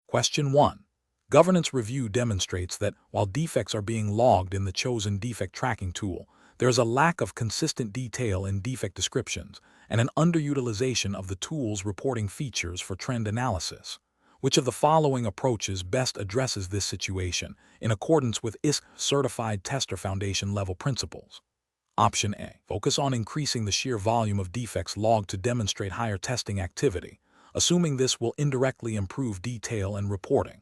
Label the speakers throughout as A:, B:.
A: Question 1. Governance review demonstrates that while defects are being logged in the chosen defect tracking tool, there is a lack of consistent detail in defect descriptions and an underutilization of the tool's reporting features for trend analysis. Which of the following approaches best addresses this situation in accordance with ISTQB Certified Tester Foundation level principles? Option A. Focus on increasing the sheer volume of defects logged to demonstrate higher testing activity, assuming this will indirectly improve detail and reporting.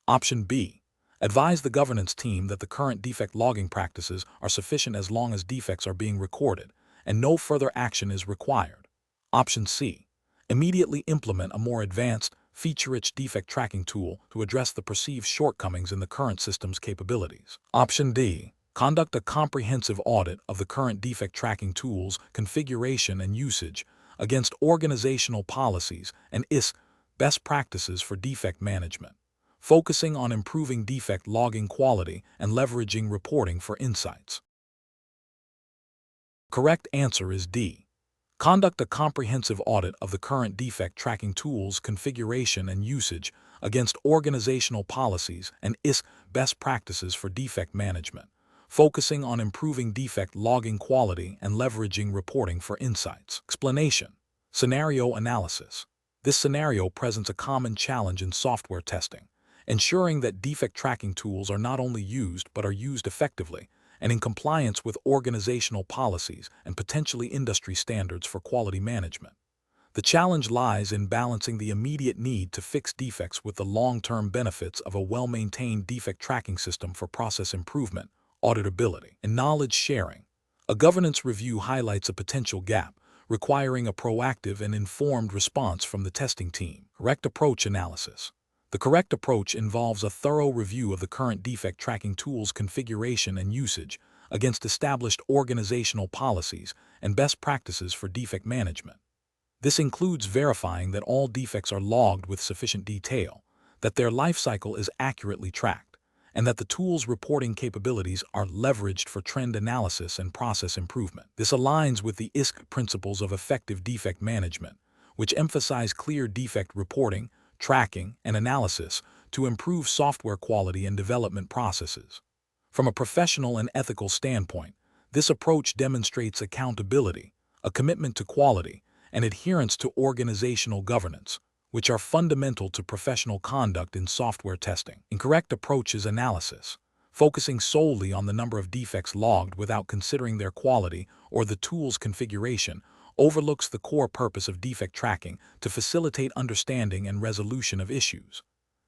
A: Option B. Advise the governance team that the current defect logging practices are sufficient as long as defects are being recorded, and no further action is required. Option C. Immediately implement a more advanced, feature-rich defect tracking tool to address the perceived shortcomings in the current system's capabilities. Option D. Conduct a comprehensive audit of the current defect tracking tool's configuration and usage against organizational policies and ISTQB best practices for defect management, focusing on improving defect logging quality and leveraging reporting for insights. Correct answer is D. Conduct a comprehensive audit of the current defect tracking tool's configuration and usage against organizational policies and ISTQB best practices for defect management, focusing on improving defect logging quality and leveraging reporting for insights. Explanation. Scenario analysis. This scenario presents a common challenge in software testing, ensuring that defect tracking tools are not only used but are used effectively and in compliance with organizational policies and potentially industry standards for quality management. The challenge lies in balancing the immediate need to fix defects with the long-term benefits of a well-maintained defect tracking system for process improvement, auditability, and knowledge sharing. A governance review highlights a potential gap, requiring a proactive and informed response from the testing team. Correct approach analysis. The correct approach involves a thorough review of the current defect tracking tool's configuration and usage against established organizational policies and best practices for defect management. This includes verifying that all defects are logged with sufficient detail, that their life cycle is accurately tracked, and that the tool's reporting capabilities are leveraged for trend analysis and process improvement. This aligns with the ISTQB principles of effective defect management, which emphasize clear defect reporting, tracking, and analysis to improve software quality and development processes. From a professional and ethical standpoint, this approach demonstrates accountability, a commitment to quality, and adherence to organizational governance, which are fundamental to professional conduct in software testing. Incorrect approach is analysis, focusing solely on the number of defects logged without considering their quality or the tool's configuration, overlooks the core purpose of defect tracking to facilitate understanding and resolution of issues.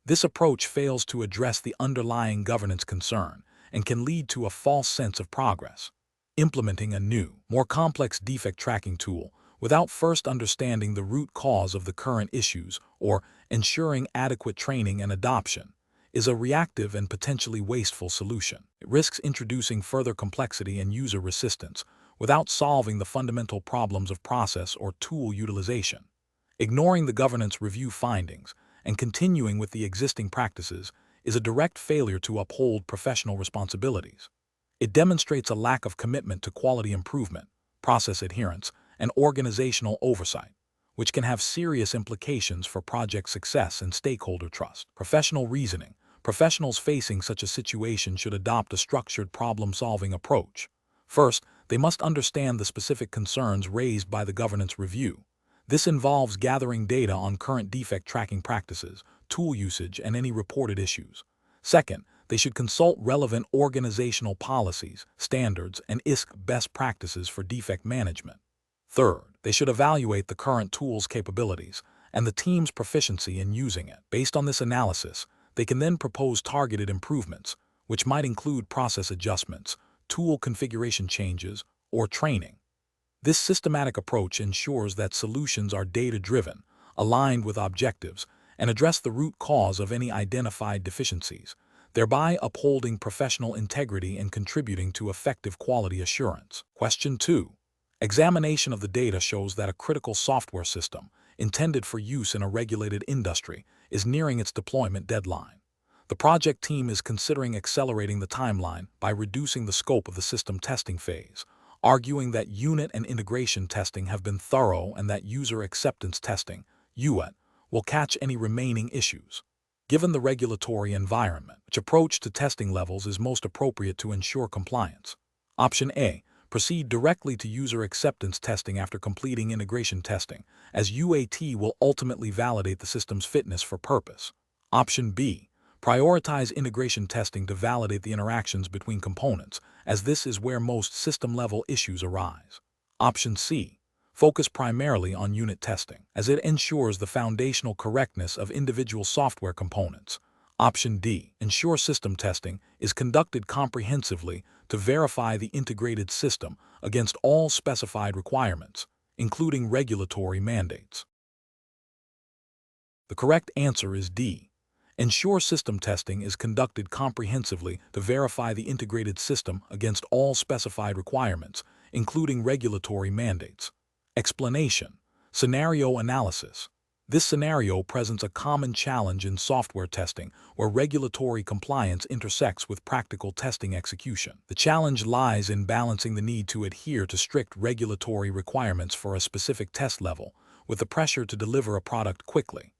A: This approach fails to address the underlying governance concern and can lead to a false sense of progress. Implementing a new, more complex defect tracking tool without first understanding the root cause of the current issues or ensuring adequate training and adoption is a reactive and potentially wasteful solution. It risks introducing further complexity and user resistance without solving the fundamental problems of process or tool utilization. Ignoring the governance review findings and continuing with the existing practices is a direct failure to uphold professional responsibilities. It demonstrates a lack of commitment to quality improvement, process adherence, and organizational oversight, which can have serious implications for project success and stakeholder trust. Professional reasoning. Professionals facing such a situation should adopt a structured problem-solving approach. First, they must understand the specific concerns raised by the governance review. This involves gathering data on current defect tracking practices, tool usage, and any reported issues. Second, they should consult relevant organizational policies, standards, and ISTQB best practices for defect management. Third, they should evaluate the current tool's capabilities and the team's proficiency in using it. Based on this analysis, they can then propose targeted improvements, which might include process adjustments, tool configuration changes, or training. This systematic approach ensures that solutions are data-driven, aligned with objectives, and address the root cause of any identified deficiencies, thereby upholding professional integrity and contributing to effective quality assurance. Question 2. Examination of the data shows that a critical software system, intended for use in a regulated industry, is nearing its deployment deadline. The project team is considering accelerating the timeline by reducing the scope of the system testing phase, arguing that unit and integration testing have been thorough and that user acceptance testing, UAT, will catch any remaining issues. Given the regulatory environment, which approach to testing levels is most appropriate to ensure compliance? Option A. Proceed directly to user acceptance testing after completing integration testing, as UAT will ultimately validate the system's fitness for purpose. Option B. Prioritize integration testing to validate the interactions between components, as this is where most system-level issues arise. Option C. Focus primarily on unit testing, as it ensures the foundational correctness of individual software components. Option D. Ensure system testing is conducted comprehensively to verify the integrated system against all specified requirements, including regulatory mandates. The correct answer is D. Ensure system testing is conducted comprehensively to verify the integrated system against all specified requirements, including regulatory mandates. Explanation. Scenario analysis. This scenario presents a common challenge in software testing where regulatory compliance intersects with practical testing execution. The challenge lies in balancing the need to adhere to strict regulatory requirements for a specific test level with the pressure to deliver a product quickly.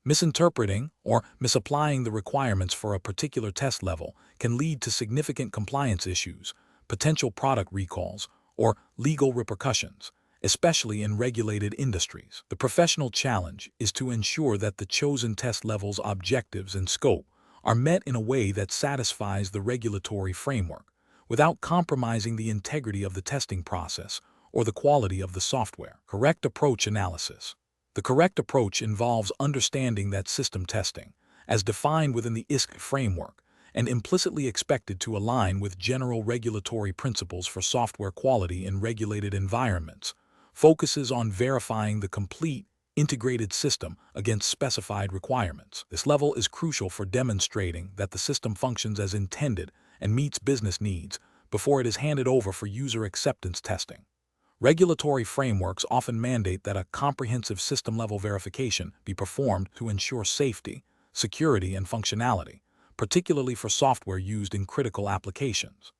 A: Misinterpreting or misapplying the requirements for a particular test level can lead to significant compliance issues, potential product recalls, or legal repercussions, especially in regulated industries. The professional challenge is to ensure that the chosen test level's objectives and scope are met in a way that satisfies the regulatory framework, without compromising the integrity of the testing process or the quality of the software. Correct approach analysis. The correct approach involves understanding that system testing, as defined within the ISTQB framework, and implicitly expected to align with general regulatory principles for software quality in regulated environments, focuses on verifying the complete, integrated system against specified requirements. This level is crucial for demonstrating that the system functions as intended and meets business needs before it is handed over for user acceptance testing. Regulatory frameworks often mandate that a comprehensive system-level verification be performed to ensure safety, security, and functionality, particularly for software used in critical applications.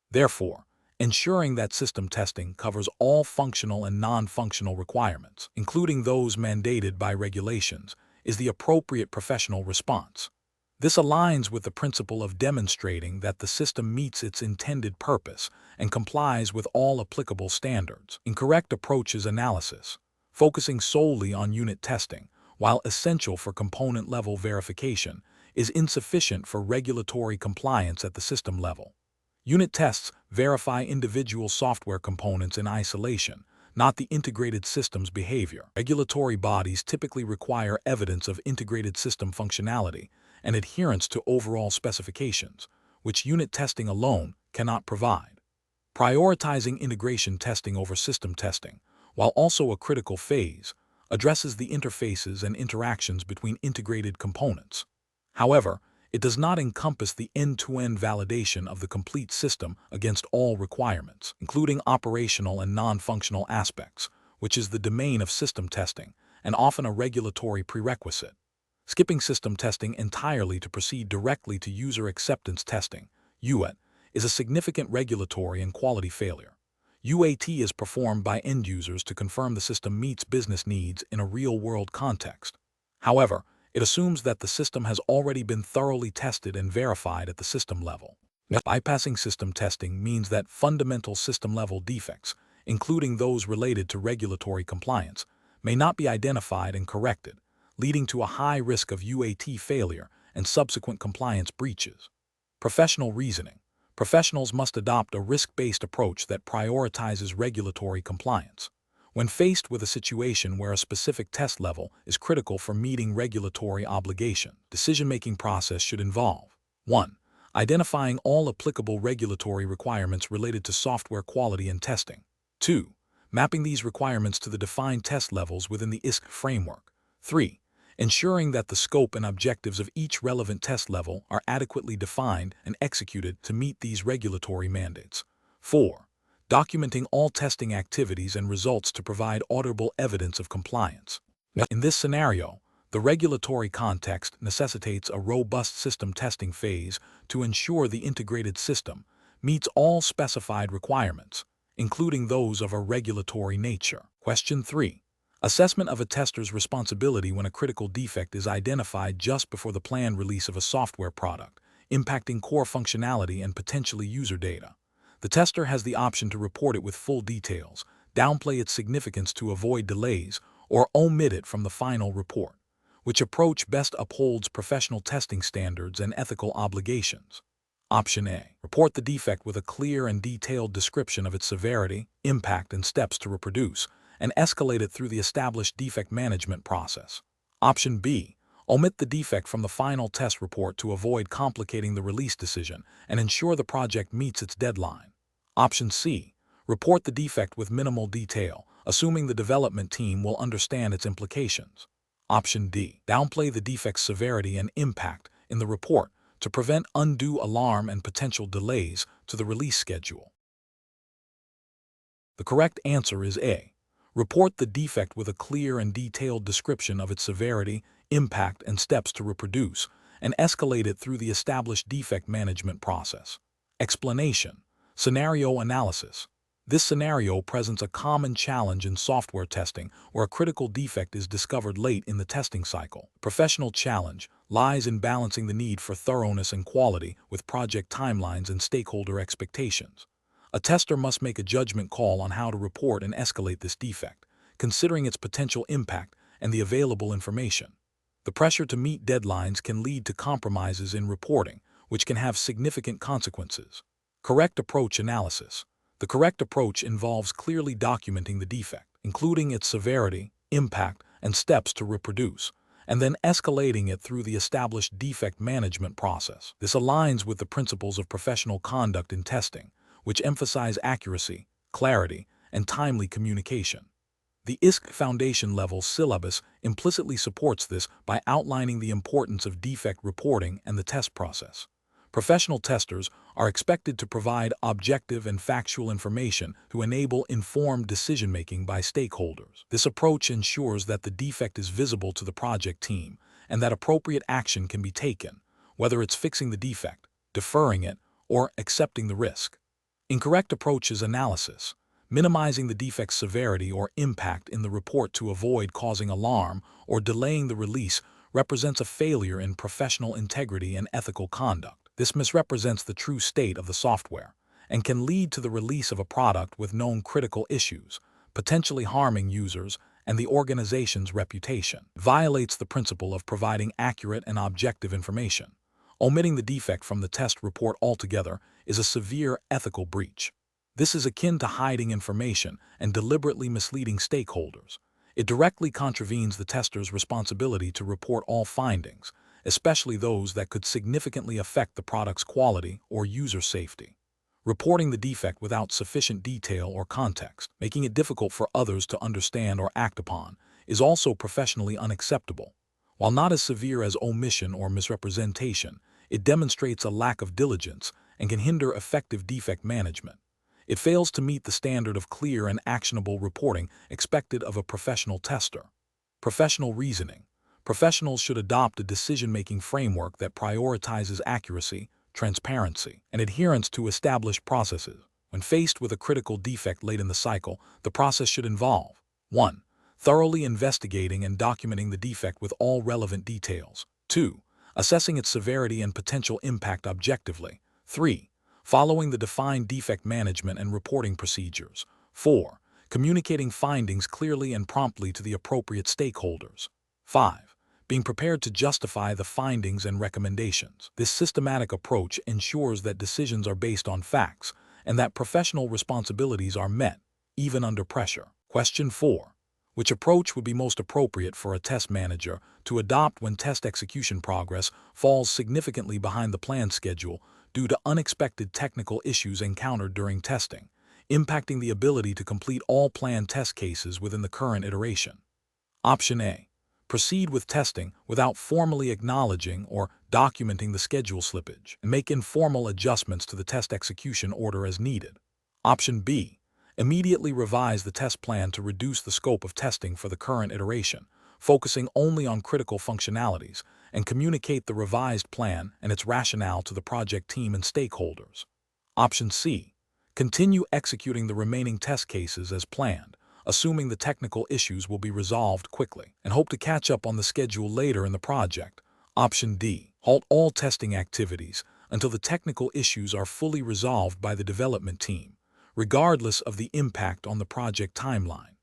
A: Therefore, ensuring that system testing covers all functional and non-functional requirements, including those mandated by regulations, is the appropriate professional response. This aligns with the principle of demonstrating that the system meets its intended purpose and complies with all applicable standards. Incorrect approaches analysis, focusing solely on unit testing, while essential for component-level verification, is insufficient for regulatory compliance at the system level. Unit tests verify individual software components in isolation, not the integrated system's behavior. Regulatory bodies typically require evidence of integrated system functionality and adherence to overall specifications, which unit testing alone cannot provide. Prioritizing integration testing over system testing, while also a critical phase, addresses the interfaces and interactions between integrated components. However, it does not encompass the end-to-end validation of the complete system against all requirements, including operational and non-functional aspects, which is the domain of system testing and often a regulatory prerequisite. Skipping system testing entirely to proceed directly to user acceptance testing, UAT, is a significant regulatory and quality failure. UAT is performed by end users to confirm the system meets business needs in a real-world context. However, it assumes that the system has already been thoroughly tested and verified at the system level. Bypassing system testing means that fundamental system-level defects, including those related to regulatory compliance, may not be identified and corrected, leading to a high risk of UAT failure and subsequent compliance breaches. Professional reasoning. Professionals must adopt a risk-based approach that prioritizes regulatory compliance. When faced with a situation where a specific test level is critical for meeting regulatory obligation, decision-making process should involve 1. Identifying all applicable regulatory requirements related to software quality and testing. 2. Mapping these requirements to the defined test levels within the ISTQB framework. 3. Ensuring that the scope and objectives of each relevant test level are adequately defined and executed to meet these regulatory mandates. 4. Documenting all testing activities and results to provide auditable evidence of compliance. In this scenario, the regulatory context necessitates a robust system testing phase to ensure the integrated system meets all specified requirements, including those of a regulatory nature. Question 3. Assessment of a tester's responsibility when a critical defect is identified just before the planned release of a software product, impacting core functionality and potentially user data. The tester has the option to report it with full details, downplay its significance to avoid delays, or omit it from the final report. Which approach best upholds professional testing standards and ethical obligations? Option A. Report the defect with a clear and detailed description of its severity, impact, and steps to reproduce, and escalate it through the established defect management process. Option B. Omit the defect from the final test report to avoid complicating the release decision and ensure the project meets its deadline. Option C. Report the defect with minimal detail, assuming the development team will understand its implications. Option D. Downplay the defect's severity and impact in the report to prevent undue alarm and potential delays to the release schedule. The correct answer is A. Report the defect with a clear and detailed description of its severity, impact, and steps to reproduce, and escalate it through the established defect management process. Explanation. Scenario analysis. This scenario presents a common challenge in software testing where a critical defect is discovered late in the testing cycle. Professional challenge lies in balancing the need for thoroughness and quality with project timelines and stakeholder expectations. A tester must make a judgment call on how to report and escalate this defect, considering its potential impact and the available information. The pressure to meet deadlines can lead to compromises in reporting, which can have significant consequences. Correct approach analysis. The correct approach involves clearly documenting the defect, including its severity, impact, and steps to reproduce, and then escalating it through the established defect management process. This aligns with the principles of professional conduct in testing, which emphasize accuracy, clarity, and timely communication. The ISTQB Foundation level syllabus implicitly supports this by outlining the importance of defect reporting and the test process. Professional testers are expected to provide objective and factual information to enable informed decision-making by stakeholders. This approach ensures that the defect is visible to the project team and that appropriate action can be taken, whether it's fixing the defect, deferring it, or accepting the risk. Incorrect approach is analysis, minimizing the defect's severity or impact in the report to avoid causing alarm or delaying the release represents a failure in professional integrity and ethical conduct. This misrepresents the true state of the software and can lead to the release of a product with known critical issues, potentially harming users and the organization's reputation. It violates the principle of providing accurate and objective information. Omitting the defect from the test report altogether is a severe ethical breach. This is akin to hiding information and deliberately misleading stakeholders. It directly contravenes the tester's responsibility to report all findings, especially those that could significantly affect the product's quality or user safety. Reporting the defect without sufficient detail or context, making it difficult for others to understand or act upon, is also professionally unacceptable. While not as severe as omission or misrepresentation, it demonstrates a lack of diligence and can hinder effective defect management. It fails to meet the standard of clear and actionable reporting expected of a professional tester. Professional reasoning. Professionals should adopt a decision-making framework that prioritizes accuracy, transparency, and adherence to established processes. When faced with a critical defect late in the cycle, the process should involve 1. Thoroughly investigating and documenting the defect with all relevant details. 2. Assessing its severity and potential impact objectively. 3. Following the defined defect management and reporting procedures. 4. Communicating findings clearly and promptly to the appropriate stakeholders. 5. Being prepared to justify the findings and recommendations. This systematic approach ensures that decisions are based on facts and that professional responsibilities are met, even under pressure. Question 4. Which approach would be most appropriate for a test manager to adopt when test execution progress falls significantly behind the planned schedule due to unexpected technical issues encountered during testing, impacting the ability to complete all planned test cases within the current iteration? Option A. Proceed with testing without formally acknowledging or documenting the schedule slippage, and make informal adjustments to the test execution order as needed. Option B. Immediately revise the test plan to reduce the scope of testing for the current iteration, focusing only on critical functionalities, and communicate the revised plan and its rationale to the project team and stakeholders. Option C. Continue executing the remaining test cases as planned, assuming the technical issues will be resolved quickly, and hope to catch up on the schedule later in the project. Option D. Halt all testing activities until the technical issues are fully resolved by the development team, regardless of the impact on the project timeline.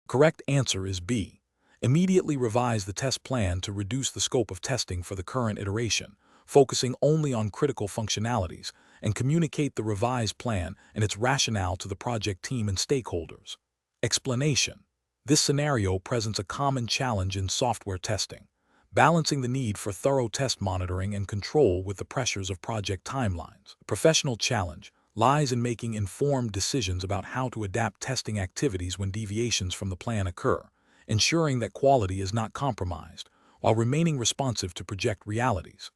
A: Correct answer is B. Immediately revise the test plan to reduce the scope of testing for the current iteration, focusing only on critical functionalities, and communicate the revised plan and its rationale to the project team and stakeholders. Explanation. This scenario presents a common challenge in software testing, balancing the need for thorough test monitoring and control with the pressures of project timelines. The professional challenge lies in making informed decisions about how to adapt testing activities when deviations from the plan occur, ensuring that quality is not compromised, while remaining responsive to project realities.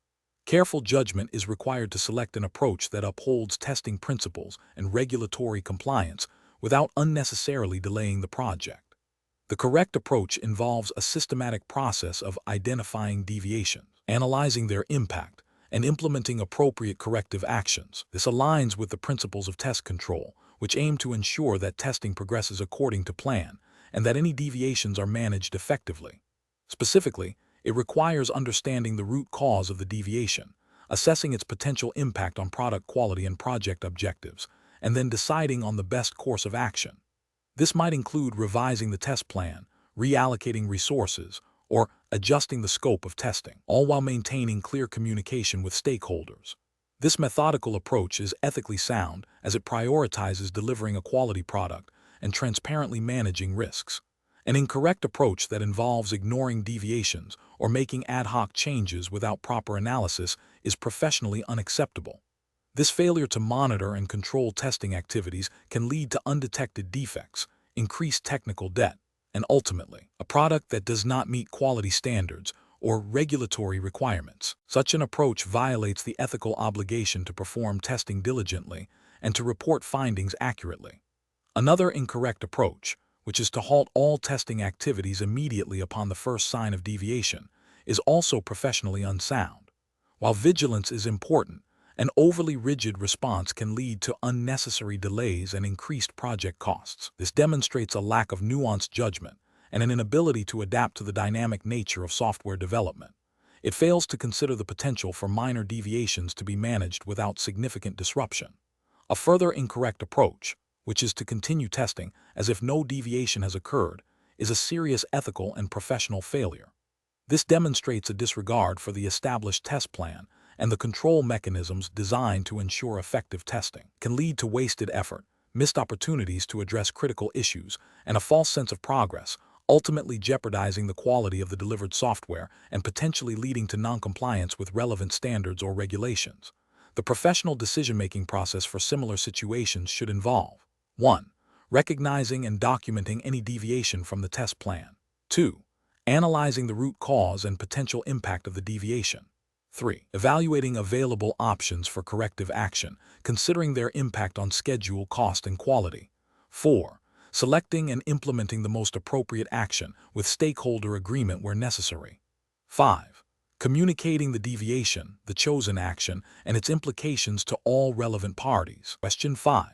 A: Careful judgment is required to select an approach that upholds testing principles and regulatory compliance without unnecessarily delaying the project. The correct approach involves a systematic process of identifying deviations, analyzing their impact, and implementing appropriate corrective actions. This aligns with the principles of test control, which aim to ensure that testing progresses according to plan and that any deviations are managed effectively. Specifically, it requires understanding the root cause of the deviation, assessing its potential impact on product quality and project objectives, and then deciding on the best course of action. This might include revising the test plan, reallocating resources, or adjusting the scope of testing, all while maintaining clear communication with stakeholders. This methodical approach is ethically sound as it prioritizes delivering a quality product and transparently managing risks. An incorrect approach that involves ignoring deviations or making ad hoc changes without proper analysis is professionally unacceptable. This failure to monitor and control testing activities can lead to undetected defects, increased technical debt, and ultimately, a product that does not meet quality standards or regulatory requirements. Such an approach violates the ethical obligation to perform testing diligently and to report findings accurately. Another incorrect approach, which is to halt all testing activities immediately upon the first sign of deviation, is also professionally unsound. While vigilance is important, an overly rigid response can lead to unnecessary delays and increased project costs. This demonstrates a lack of nuanced judgment and an inability to adapt to the dynamic nature of software development. It fails to consider the potential for minor deviations to be managed without significant disruption. A further incorrect approach, which is to continue testing as if no deviation has occurred, is a serious ethical and professional failure. This demonstrates a disregard for the established test plan and the control mechanisms designed to ensure effective testing. It can lead to wasted effort, missed opportunities to address critical issues, and a false sense of progress, ultimately jeopardizing the quality of the delivered software and potentially leading to noncompliance with relevant standards or regulations. The professional decision-making process for similar situations should involve 1. Recognizing and documenting any deviation from the test plan. 2. Analyzing the root cause and potential impact of the deviation. 3. Evaluating available options for corrective action, considering their impact on schedule, cost, and quality. 4. Selecting and implementing the most appropriate action with stakeholder agreement where necessary. 5. Communicating the deviation, the chosen action, and its implications to all relevant parties. Question 5.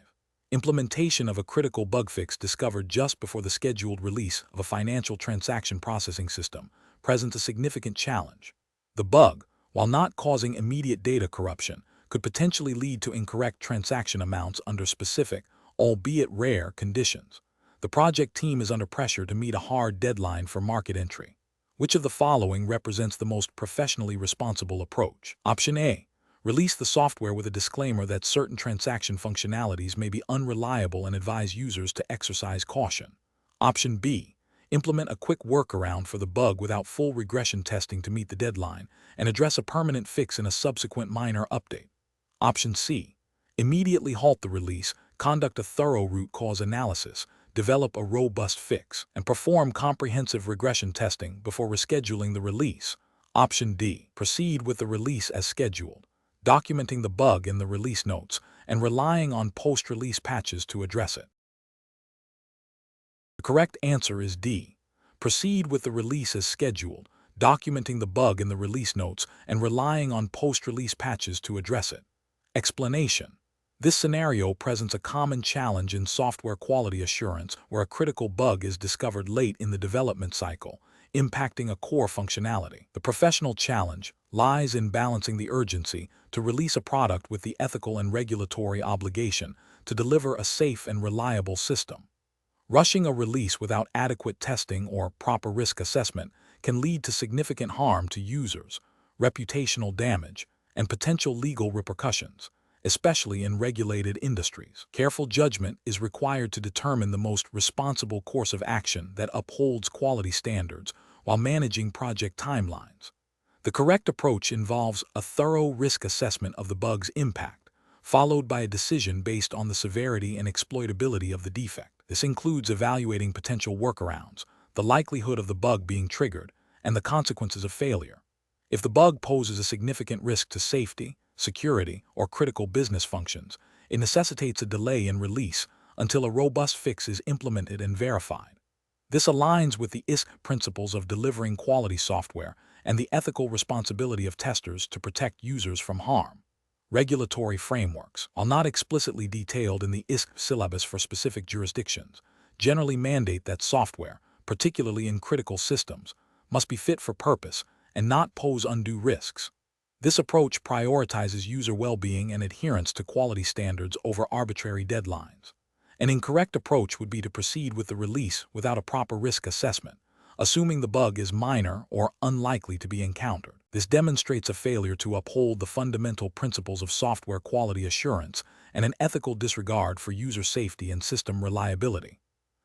A: Implementation of a critical bug fix discovered just before the scheduled release of a financial transaction processing system presents a significant challenge. The bug, while not causing immediate data corruption, could potentially lead to incorrect transaction amounts under specific, albeit rare, conditions. The project team is under pressure to meet a hard deadline for market entry. Which of the following represents the most professionally responsible approach? Option A. Release the software with a disclaimer that certain transaction functionalities may be unreliable and advise users to exercise caution. Option B. Implement a quick workaround for the bug without full regression testing to meet the deadline and address a permanent fix in a subsequent minor update. Option C. Immediately halt the release, conduct a thorough root cause analysis, develop a robust fix, and perform comprehensive regression testing before rescheduling the release. Option D. Proceed with the release as scheduled, documenting the bug in the release notes and relying on post-release patches to address it. The correct answer is D. Proceed with the release as scheduled, documenting the bug in the release notes and relying on post-release patches to address it. Explanation. This scenario presents a common challenge in software quality assurance where a critical bug is discovered late in the development cycle, impacting a core functionality. The professional challenge lies in balancing the urgency to release a product with the ethical and regulatory obligation to deliver a safe and reliable system. Rushing a release without adequate testing or proper risk assessment can lead to significant harm to users, reputational damage, and potential legal repercussions, especially in regulated industries. Careful judgment is required to determine the most responsible course of action that upholds quality standards while managing project timelines. The correct approach involves a thorough risk assessment of the bug's impact, followed by a decision based on the severity and exploitability of the defect. This includes evaluating potential workarounds, the likelihood of the bug being triggered, and the consequences of failure. If the bug poses a significant risk to safety, security, or critical business functions, it necessitates a delay in release until a robust fix is implemented and verified. This aligns with the ISTQB principles of delivering quality software and the ethical responsibility of testers to protect users from harm. Regulatory frameworks, while not explicitly detailed in the ISTQB syllabus for specific jurisdictions, generally mandate that software, particularly in critical systems, must be fit for purpose and not pose undue risks. This approach prioritizes user well-being and adherence to quality standards over arbitrary deadlines. An incorrect approach would be to proceed with the release without a proper risk assessment, assuming the bug is minor or unlikely to be encountered. This demonstrates a failure to uphold the fundamental principles of software quality assurance and an ethical disregard for user safety and system reliability.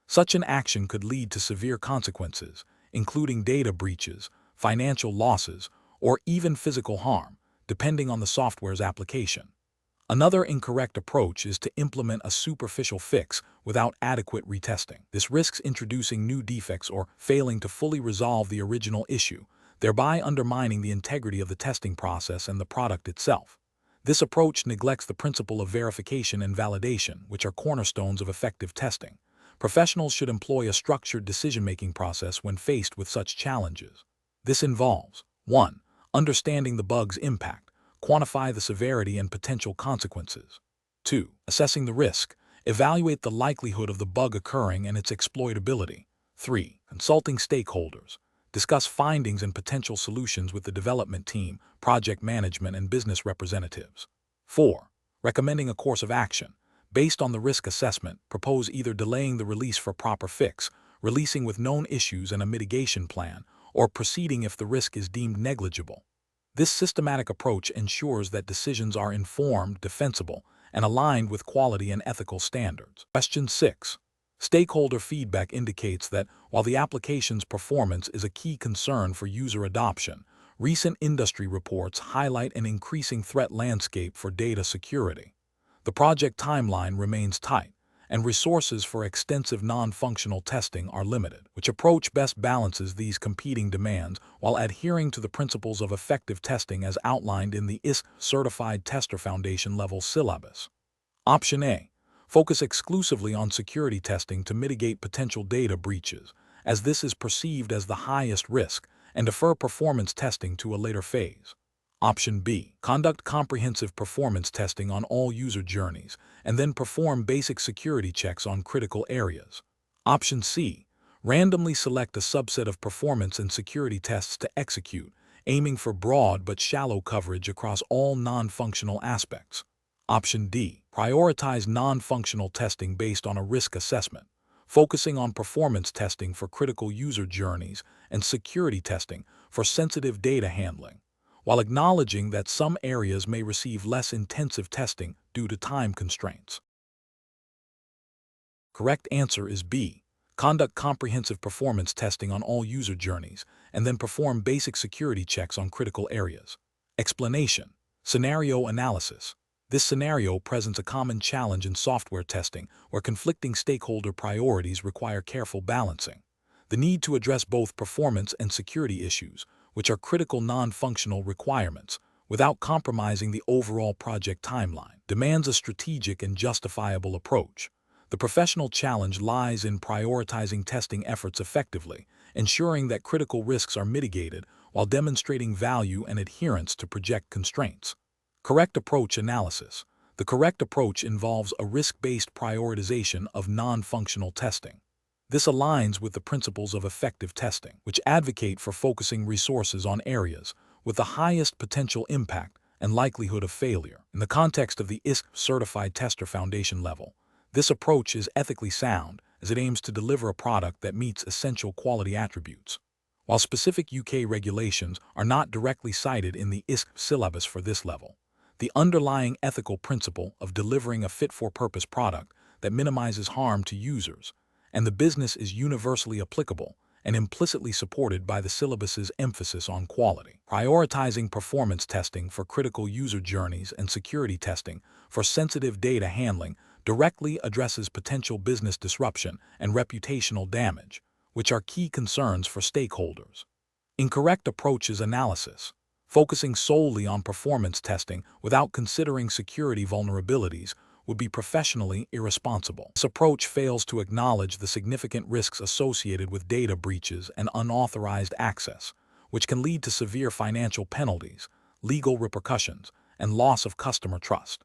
A: Such an action could lead to severe consequences, including data breaches, financial losses, or even physical harm, depending on the software's application. Another incorrect approach is to implement a superficial fix without adequate retesting. This risks introducing new defects or failing to fully resolve the original issue, thereby undermining the integrity of the testing process and the product itself. This approach neglects the principle of verification and validation, which are cornerstones of effective testing. Professionals should employ a structured decision-making process when faced with such challenges. This involves 1. Understanding the bug's impact. Quantify the severity and potential consequences. 2. Assessing the risk. Evaluate the likelihood of the bug occurring and its exploitability. 3. Consulting stakeholders. Discuss findings and potential solutions with the development team, project management, and business representatives. 4. Recommending a course of action. Based on the risk assessment, propose either delaying the release for proper fix, releasing with known issues and a mitigation plan, or proceeding if the risk is deemed negligible. This systematic approach ensures that decisions are informed, defensible, and aligned with quality and ethical standards. Question 6. Stakeholder feedback indicates that while the application's performance is a key concern for user adoption, recent industry reports highlight an increasing threat landscape for data security. The project timeline remains tight, and resources for extensive non-functional testing are limited. Which approach best balances these competing demands while adhering to the principles of effective testing as outlined in the ISTQB Certified Tester Foundation level syllabus? Option A. Focus exclusively on security testing to mitigate potential data breaches, as this is perceived as the highest risk, and defer performance testing to a later phase. Option B. Conduct comprehensive performance testing on all user journeys, and then perform basic security checks on critical areas. Option C. Randomly select a subset of performance and security tests to execute, aiming for broad but shallow coverage across all non-functional aspects. Option D. Prioritize non-functional testing based on a risk assessment, focusing on performance testing for critical user journeys and security testing for sensitive data handling, while acknowledging that some areas may receive less intensive testing due to time constraints. Correct answer is B. Conduct comprehensive performance testing on all user journeys, and then perform basic security checks on critical areas. Explanation. Scenario analysis. This scenario presents a common challenge in software testing where conflicting stakeholder priorities require careful balancing. The need to address both performance and security issues, which are critical non-functional requirements, without compromising the overall project timeline, demands a strategic and justifiable approach. The professional challenge lies in prioritizing testing efforts effectively, ensuring that critical risks are mitigated while demonstrating value and adherence to project constraints. Correct approach analysis. The correct approach involves a risk-based prioritization of non-functional testing. This aligns with the principles of effective testing, which advocate for focusing resources on areas with the highest potential impact and likelihood of failure. In the context of the ISTQB Certified Tester Foundation level, this approach is ethically sound as it aims to deliver a product that meets essential quality attributes. While specific UK regulations are not directly cited in the ISTQB syllabus for this level, the underlying ethical principle of delivering a fit-for-purpose product that minimizes harm to users and the business is universally applicable and implicitly supported by the syllabus's emphasis on quality. Prioritizing performance testing for critical user journeys and security testing for sensitive data handling directly addresses potential business disruption and reputational damage, which are key concerns for stakeholders. Incorrect approaches analysis. Focusing solely on performance testing without considering security vulnerabilities would be professionally irresponsible. This approach fails to acknowledge the significant risks associated with data breaches and unauthorized access, which can lead to severe financial penalties, legal repercussions, and loss of customer trust.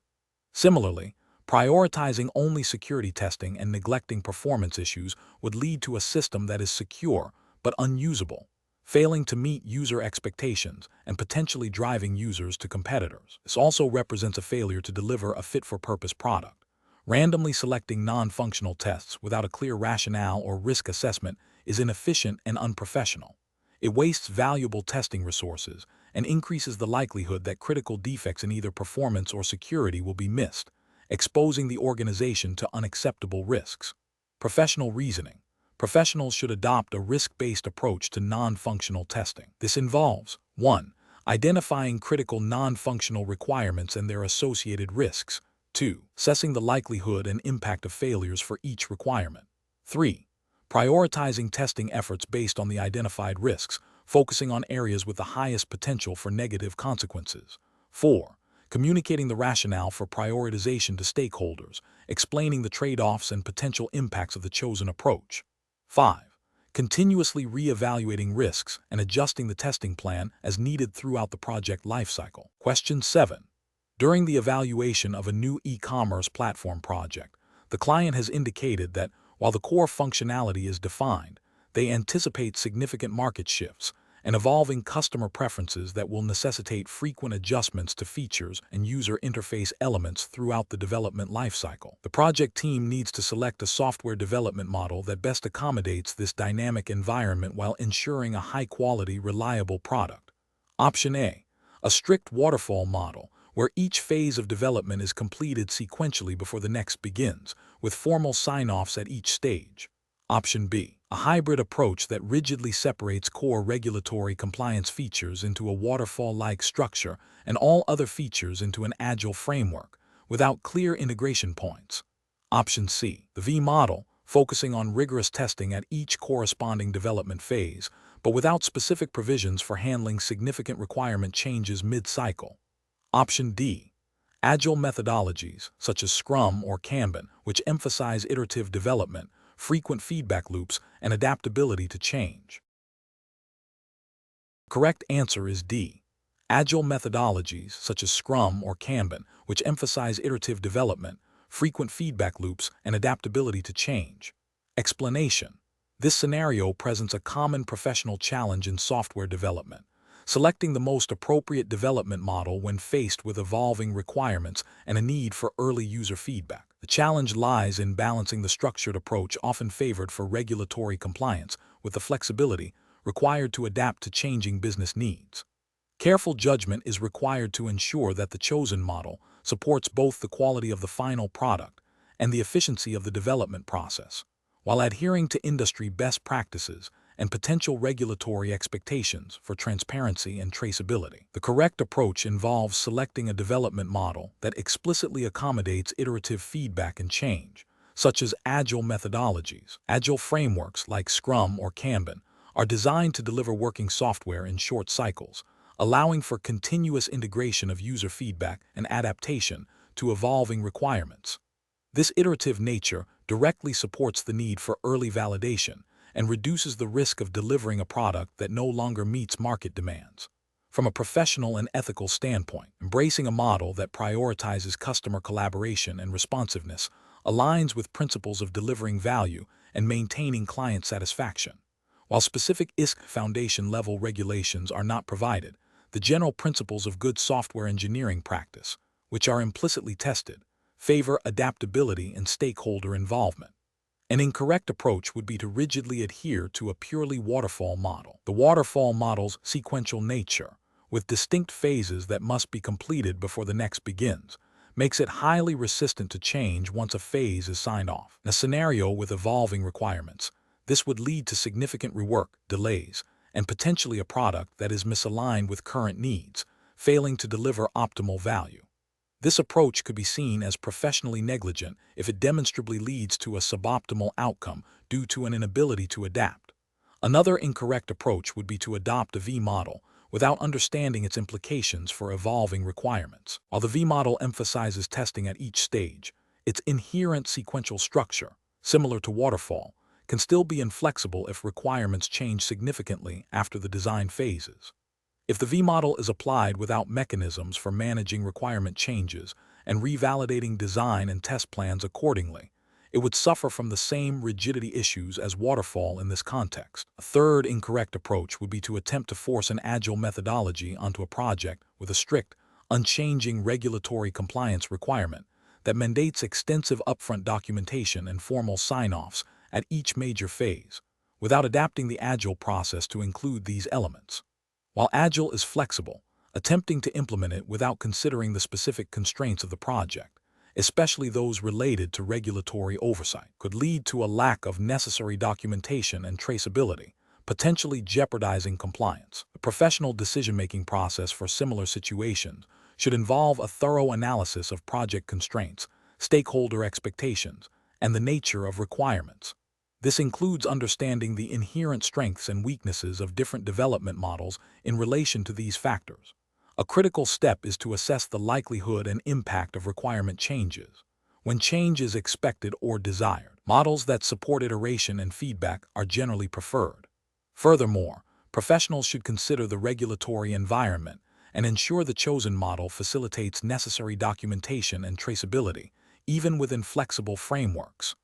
A: Similarly, prioritizing only security testing and neglecting performance issues would lead to a system that is secure but unusable, failing to meet user expectations and potentially driving users to competitors. This also represents a failure to deliver a fit-for-purpose product. Randomly selecting non-functional tests without a clear rationale or risk assessment is inefficient and unprofessional. It wastes valuable testing resources and increases the likelihood that critical defects in either performance or security will be missed, exposing the organization to unacceptable risks. Professional reasoning. Professionals should adopt a risk-based approach to non-functional testing. This involves 1. Identifying critical non-functional requirements and their associated risks. 2. Assessing the likelihood and impact of failures for each requirement. 3. Prioritizing testing efforts based on the identified risks, focusing on areas with the highest potential for negative consequences. 4. Communicating the rationale for prioritization to stakeholders, explaining the trade-offs and potential impacts of the chosen approach. 5. Continuously re-evaluating risks and adjusting the testing plan as needed throughout the project lifecycle. Question 7. During the evaluation of a new e-commerce platform project, the client has indicated that while the core functionality is defined, they anticipate significant market shifts and evolving customer preferences that will necessitate frequent adjustments to features and user interface elements throughout the development lifecycle. The project team needs to select a software development model that best accommodates this dynamic environment while ensuring a high-quality, reliable product. Option A. A strict waterfall model, where each phase of development is completed sequentially before the next begins, with formal sign-offs at each stage. Option B. A hybrid approach that rigidly separates core regulatory compliance features into a waterfall-like structure and all other features into an agile framework, without clear integration points. Option C. The V model, focusing on rigorous testing at each corresponding development phase, but without specific provisions for handling significant requirement changes mid-cycle. Option D. Agile methodologies, such as Scrum or Kanban, which emphasize iterative development, frequent feedback loops, and adaptability to change. Correct answer is D. Agile methodologies, such as Scrum or Kanban, which emphasize iterative development, frequent feedback loops, and adaptability to change. Explanation. This scenario presents a common professional challenge in software development, selecting the most appropriate development model when faced with evolving requirements and a need for early user feedback. The challenge lies in balancing the structured approach often favored for regulatory compliance with the flexibility required to adapt to changing business needs. Careful judgment is required to ensure that the chosen model supports both the quality of the final product and the efficiency of the development process, while adhering to industry best practices and potential regulatory expectations for transparency and traceability. The correct approach involves selecting a development model that explicitly accommodates iterative feedback and change, such as agile methodologies. Agile frameworks like Scrum or Kanban are designed to deliver working software in short cycles, allowing for continuous integration of user feedback and adaptation to evolving requirements. This iterative nature directly supports the need for early validation and reduces the risk of delivering a product that no longer meets market demands. From a professional and ethical standpoint, embracing a model that prioritizes customer collaboration and responsiveness aligns with principles of delivering value and maintaining client satisfaction. While specific ISTQB Foundation-level regulations are not provided, the general principles of good software engineering practice, which are implicitly tested, favor adaptability and stakeholder involvement. An incorrect approach would be to rigidly adhere to a purely waterfall model. The waterfall model's sequential nature, with distinct phases that must be completed before the next begins, makes it highly resistant to change once a phase is signed off. In a scenario with evolving requirements, this would lead to significant rework, delays, and potentially a product that is misaligned with current needs, failing to deliver optimal value. This approach could be seen as professionally negligent if it demonstrably leads to a suboptimal outcome due to an inability to adapt. Another incorrect approach would be to adopt a V model without understanding its implications for evolving requirements. While the V model emphasizes testing at each stage, its inherent sequential structure, similar to waterfall, can still be inflexible if requirements change significantly after the design phases. If the V model is applied without mechanisms for managing requirement changes and revalidating design and test plans accordingly, it would suffer from the same rigidity issues as waterfall in this context. A third incorrect approach would be to attempt to force an agile methodology onto a project with a strict, unchanging regulatory compliance requirement that mandates extensive upfront documentation and formal sign-offs at each major phase, without adapting the agile process to include these elements. While agile is flexible, attempting to implement it without considering the specific constraints of the project, especially those related to regulatory oversight, could lead to a lack of necessary documentation and traceability, potentially jeopardizing compliance. The professional decision-making process for similar situations should involve a thorough analysis of project constraints, stakeholder expectations, and the nature of requirements. This includes understanding the inherent strengths and weaknesses of different development models in relation to these factors. A critical step is to assess the likelihood and impact of requirement changes. When change is expected or desired, models that support iteration and feedback are generally preferred. Furthermore, professionals should consider the regulatory environment and ensure the chosen model facilitates necessary documentation and traceability, even within flexible frameworks.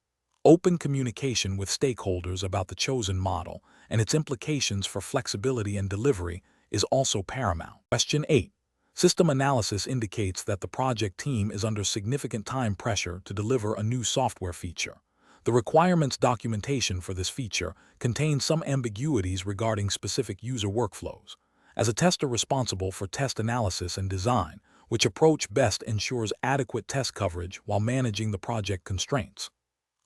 A: Open communication with stakeholders about the chosen model and its implications for flexibility and delivery is also paramount. Question 8. System analysis indicates that the project team is under significant time pressure to deliver a new software feature. The requirements documentation for this feature contains some ambiguities regarding specific user workflows. As a tester responsible for test analysis and design, which approach best ensures adequate test coverage while managing the project constraints?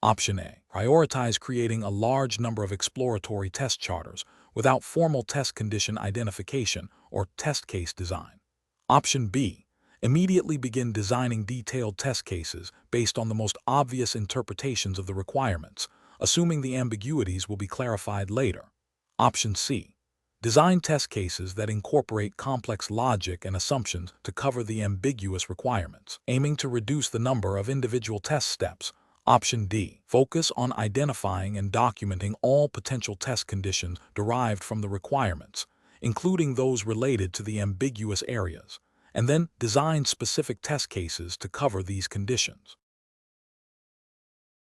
A: Option A. Prioritize creating a large number of exploratory test charters without formal test condition identification or test case design. Option B. Immediately begin designing detailed test cases based on the most obvious interpretations of the requirements, assuming the ambiguities will be clarified later. Option C. Design test cases that incorporate complex logic and assumptions to cover the ambiguous requirements, aiming to reduce the number of individual test steps. Option D. Focus on identifying and documenting all potential test conditions derived from the requirements, including those related to the ambiguous areas, and then design specific test cases to cover these conditions.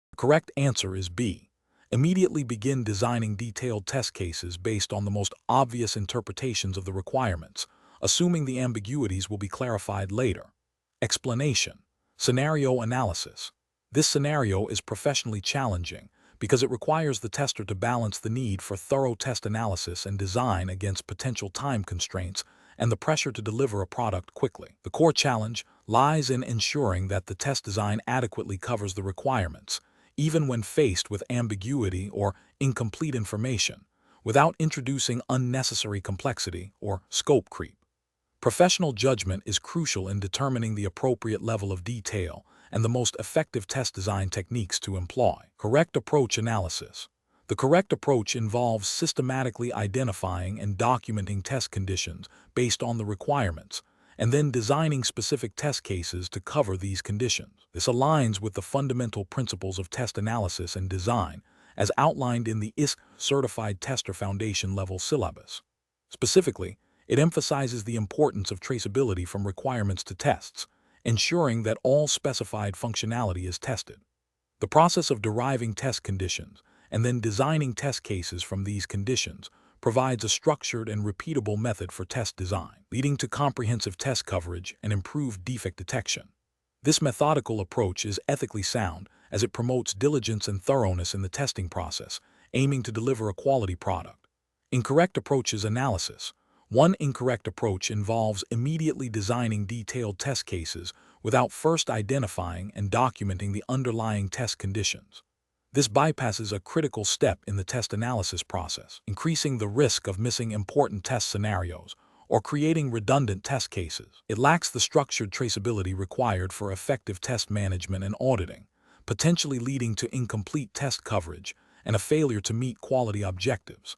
A: The correct answer is B. Immediately begin designing detailed test cases based on the most obvious interpretations of the requirements, assuming the ambiguities will be clarified later. Explanation. Scenario analysis. This scenario is professionally challenging because it requires the tester to balance the need for thorough test analysis and design against potential time constraints and the pressure to deliver a product quickly. The core challenge lies in ensuring that the test design adequately covers the requirements, even when faced with ambiguity or incomplete information, without introducing unnecessary complexity or scope creep. Professional judgment is crucial in determining the appropriate level of detail and the most effective test design techniques to employ. Correct approach analysis. The correct approach involves systematically identifying and documenting test conditions based on the requirements, and then designing specific test cases to cover these conditions. This aligns with the fundamental principles of test analysis and design, as outlined in the ISTQB Certified Tester Foundation level syllabus. Specifically, It emphasizes the importance of traceability from requirements to tests, ensuring that all specified functionality is tested. The process of deriving test conditions and then designing test cases from these conditions provides a structured and repeatable method for test design, leading to comprehensive test coverage and improved defect detection. This methodical approach is ethically sound as it promotes diligence and thoroughness in the testing process, aiming to deliver a quality product. Incorrect approaches analysis. One incorrect approach involves immediately designing detailed test cases without first identifying and documenting the underlying test conditions. This bypasses a critical step in the test analysis process, increasing the risk of missing important test scenarios or creating redundant test cases. It lacks the structured traceability required for effective test management and auditing, potentially leading to incomplete test coverage and a failure to meet quality objectives.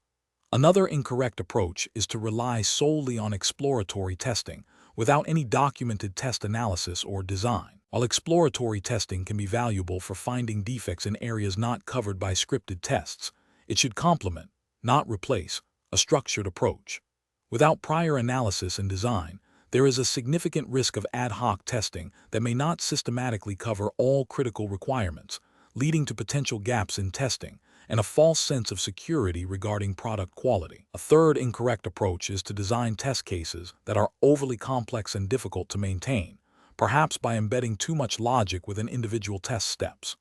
A: Another incorrect approach is to rely solely on exploratory testing without any documented test analysis or design. While exploratory testing can be valuable for finding defects in areas not covered by scripted tests, it should complement, not replace, a structured approach. Without prior analysis and design, there is a significant risk of ad hoc testing that may not systematically cover all critical requirements, leading to potential gaps in testing and a false sense of security regarding product quality. A third incorrect approach is to design test cases that are overly complex and difficult to maintain, perhaps by embedding too much logic within individual test steps.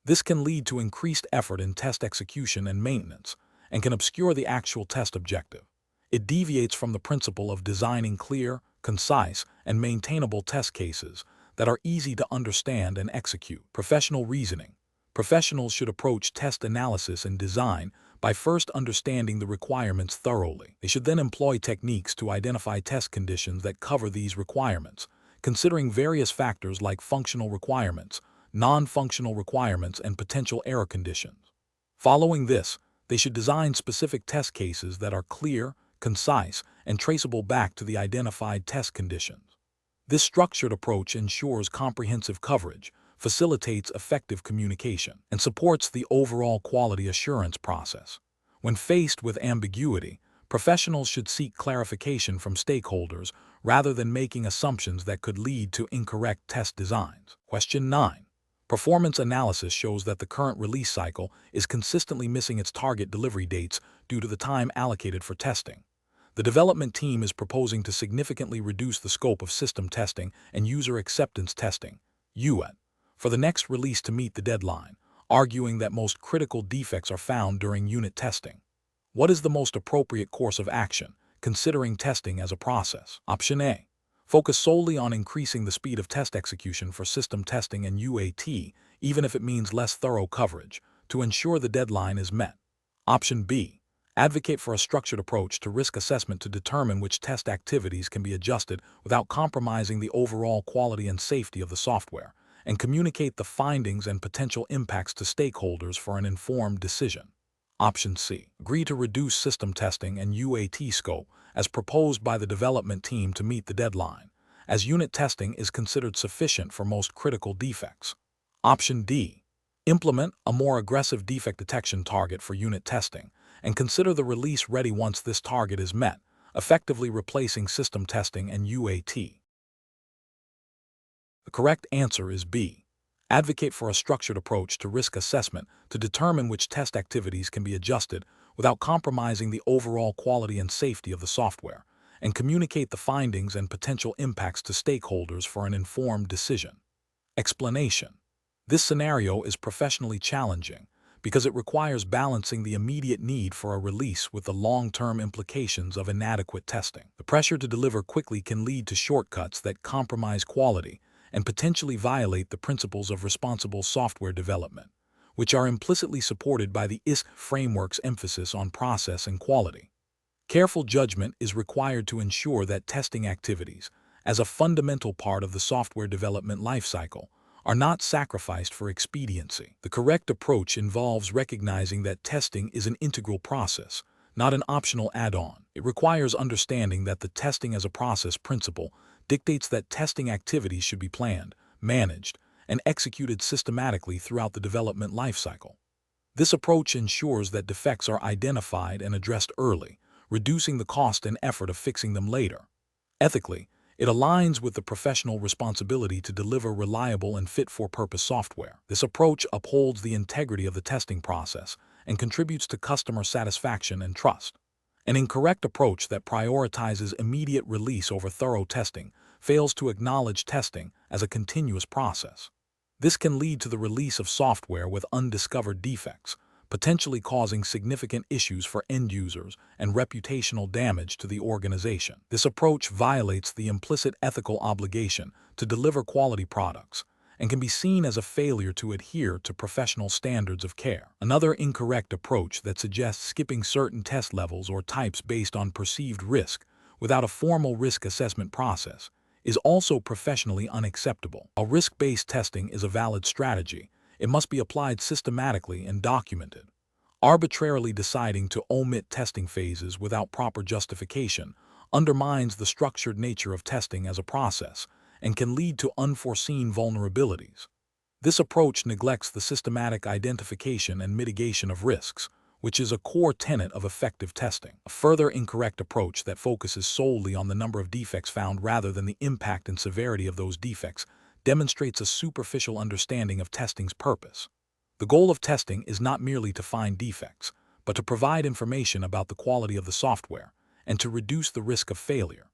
A: This can lead to increased effort in test execution and maintenance, and can obscure the actual test objective. It deviates from the principle of designing clear, concise, and maintainable test cases that are easy to understand and execute. Professional reasoning. Professionals should approach test analysis and design by first understanding the requirements thoroughly. They should then employ techniques to identify test conditions that cover these requirements, considering various factors like functional requirements, non-functional requirements, and potential error conditions. Following this, they should design specific test cases that are clear, concise, and traceable back to the identified test conditions. This structured approach ensures comprehensive coverage, facilitates effective communication, and supports the overall quality assurance process. When faced with ambiguity, professionals should seek clarification from stakeholders rather than making assumptions that could lead to incorrect test designs. Question 9. Performance analysis shows that the current release cycle is consistently missing its target delivery dates due to the time allocated for testing. The development team is proposing to significantly reduce the scope of system testing and user acceptance testing (UAT) for the next release to meet the deadline, arguing that most critical defects are found during unit testing. What is the most appropriate course of action, considering testing as a process? Option A. Focus solely on increasing the speed of test execution for system testing and UAT, even if it means less thorough coverage, to ensure the deadline is met. Option B. Advocate for a structured approach to risk assessment to determine which test activities can be adjusted without compromising the overall quality and safety of the software, and communicate the findings and potential impacts to stakeholders for an informed decision. Option C. Agree to reduce system testing and UAT scope as proposed by the development team to meet the deadline, as unit testing is considered sufficient for most critical defects. Option D. Implement a more aggressive defect detection target for unit testing and consider the release ready once this target is met, effectively replacing system testing and UAT. The correct answer is B. Advocate for a structured approach to risk assessment to determine which test activities can be adjusted without compromising the overall quality and safety of the software, and communicate the findings and potential impacts to stakeholders for an informed decision. Explanation. This scenario is professionally challenging because it requires balancing the immediate need for a release with the long-term implications of inadequate testing. The pressure to deliver quickly can lead to shortcuts that compromise quality and potentially violate the principles of responsible software development, which are implicitly supported by the ISTQB framework's emphasis on process and quality. Careful judgment is required to ensure that testing activities, as a fundamental part of the software development lifecycle, are not sacrificed for expediency. The correct approach involves recognizing that testing is an integral process, not an optional add-on. It requires understanding that the testing as a process principle dictates that testing activities should be planned, managed, and executed systematically throughout the development lifecycle. This approach ensures that defects are identified and addressed early, reducing the cost and effort of fixing them later. Ethically, it aligns with the professional responsibility to deliver reliable and fit-for-purpose software. This approach upholds the integrity of the testing process and contributes to customer satisfaction and trust. An incorrect approach that prioritizes immediate release over thorough testing fails to acknowledge testing as a continuous process. This can lead to the release of software with undiscovered defects, potentially causing significant issues for end users and reputational damage to the organization. This approach violates the implicit ethical obligation to deliver quality products and can be seen as a failure to adhere to professional standards of care. Another incorrect approach that suggests skipping certain test levels or types based on perceived risk without a formal risk assessment process is also professionally unacceptable. While risk-based testing is a valid strategy, it must be applied systematically and documented. Arbitrarily deciding to omit testing phases without proper justification undermines the structured nature of testing as a process and can lead to unforeseen vulnerabilities. This approach neglects the systematic identification and mitigation of risks, which is a core tenet of effective testing. A further incorrect approach that focuses solely on the number of defects found rather than the impact and severity of those defects demonstrates a superficial understanding of testing's purpose. The goal of testing is not merely to find defects, but to provide information about the quality of the software and to reduce the risk of failure.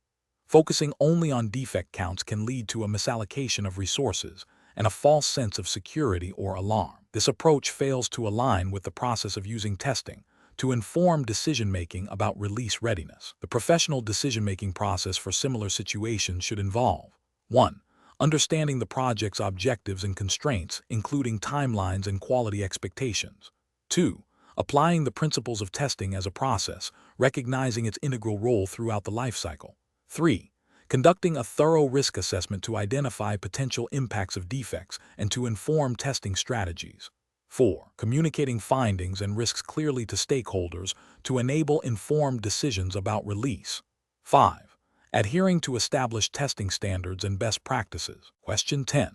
A: Focusing only on defect counts can lead to a misallocation of resources and a false sense of security or alarm. This approach fails to align with the process of using testing to inform decision-making about release readiness. The professional decision-making process for similar situations should involve 1. Understanding the project's objectives and constraints, including timelines and quality expectations. 2. Applying the principles of testing as a process, recognizing its integral role throughout the lifecycle. 3. Conducting a thorough risk assessment to identify potential impacts of defects and to inform testing strategies. 4. Communicating findings and risks clearly to stakeholders to enable informed decisions about release. 5. Adhering to established testing standards and best practices. Question 10.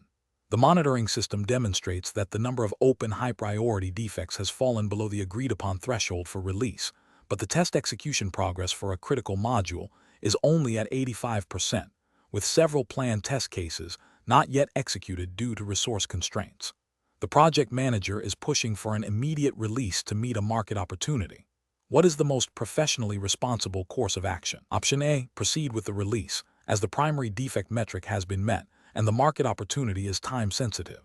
A: The monitoring system demonstrates that the number of open high-priority defects has fallen below the agreed-upon threshold for release, but the test execution progress for a critical module is only at 85%, with several planned test cases not yet executed due to resource constraints. The project manager is pushing for an immediate release to meet a market opportunity. What is the most professionally responsible course of action? Option A, proceed with the release, as the primary defect metric has been met and the market opportunity is time-sensitive.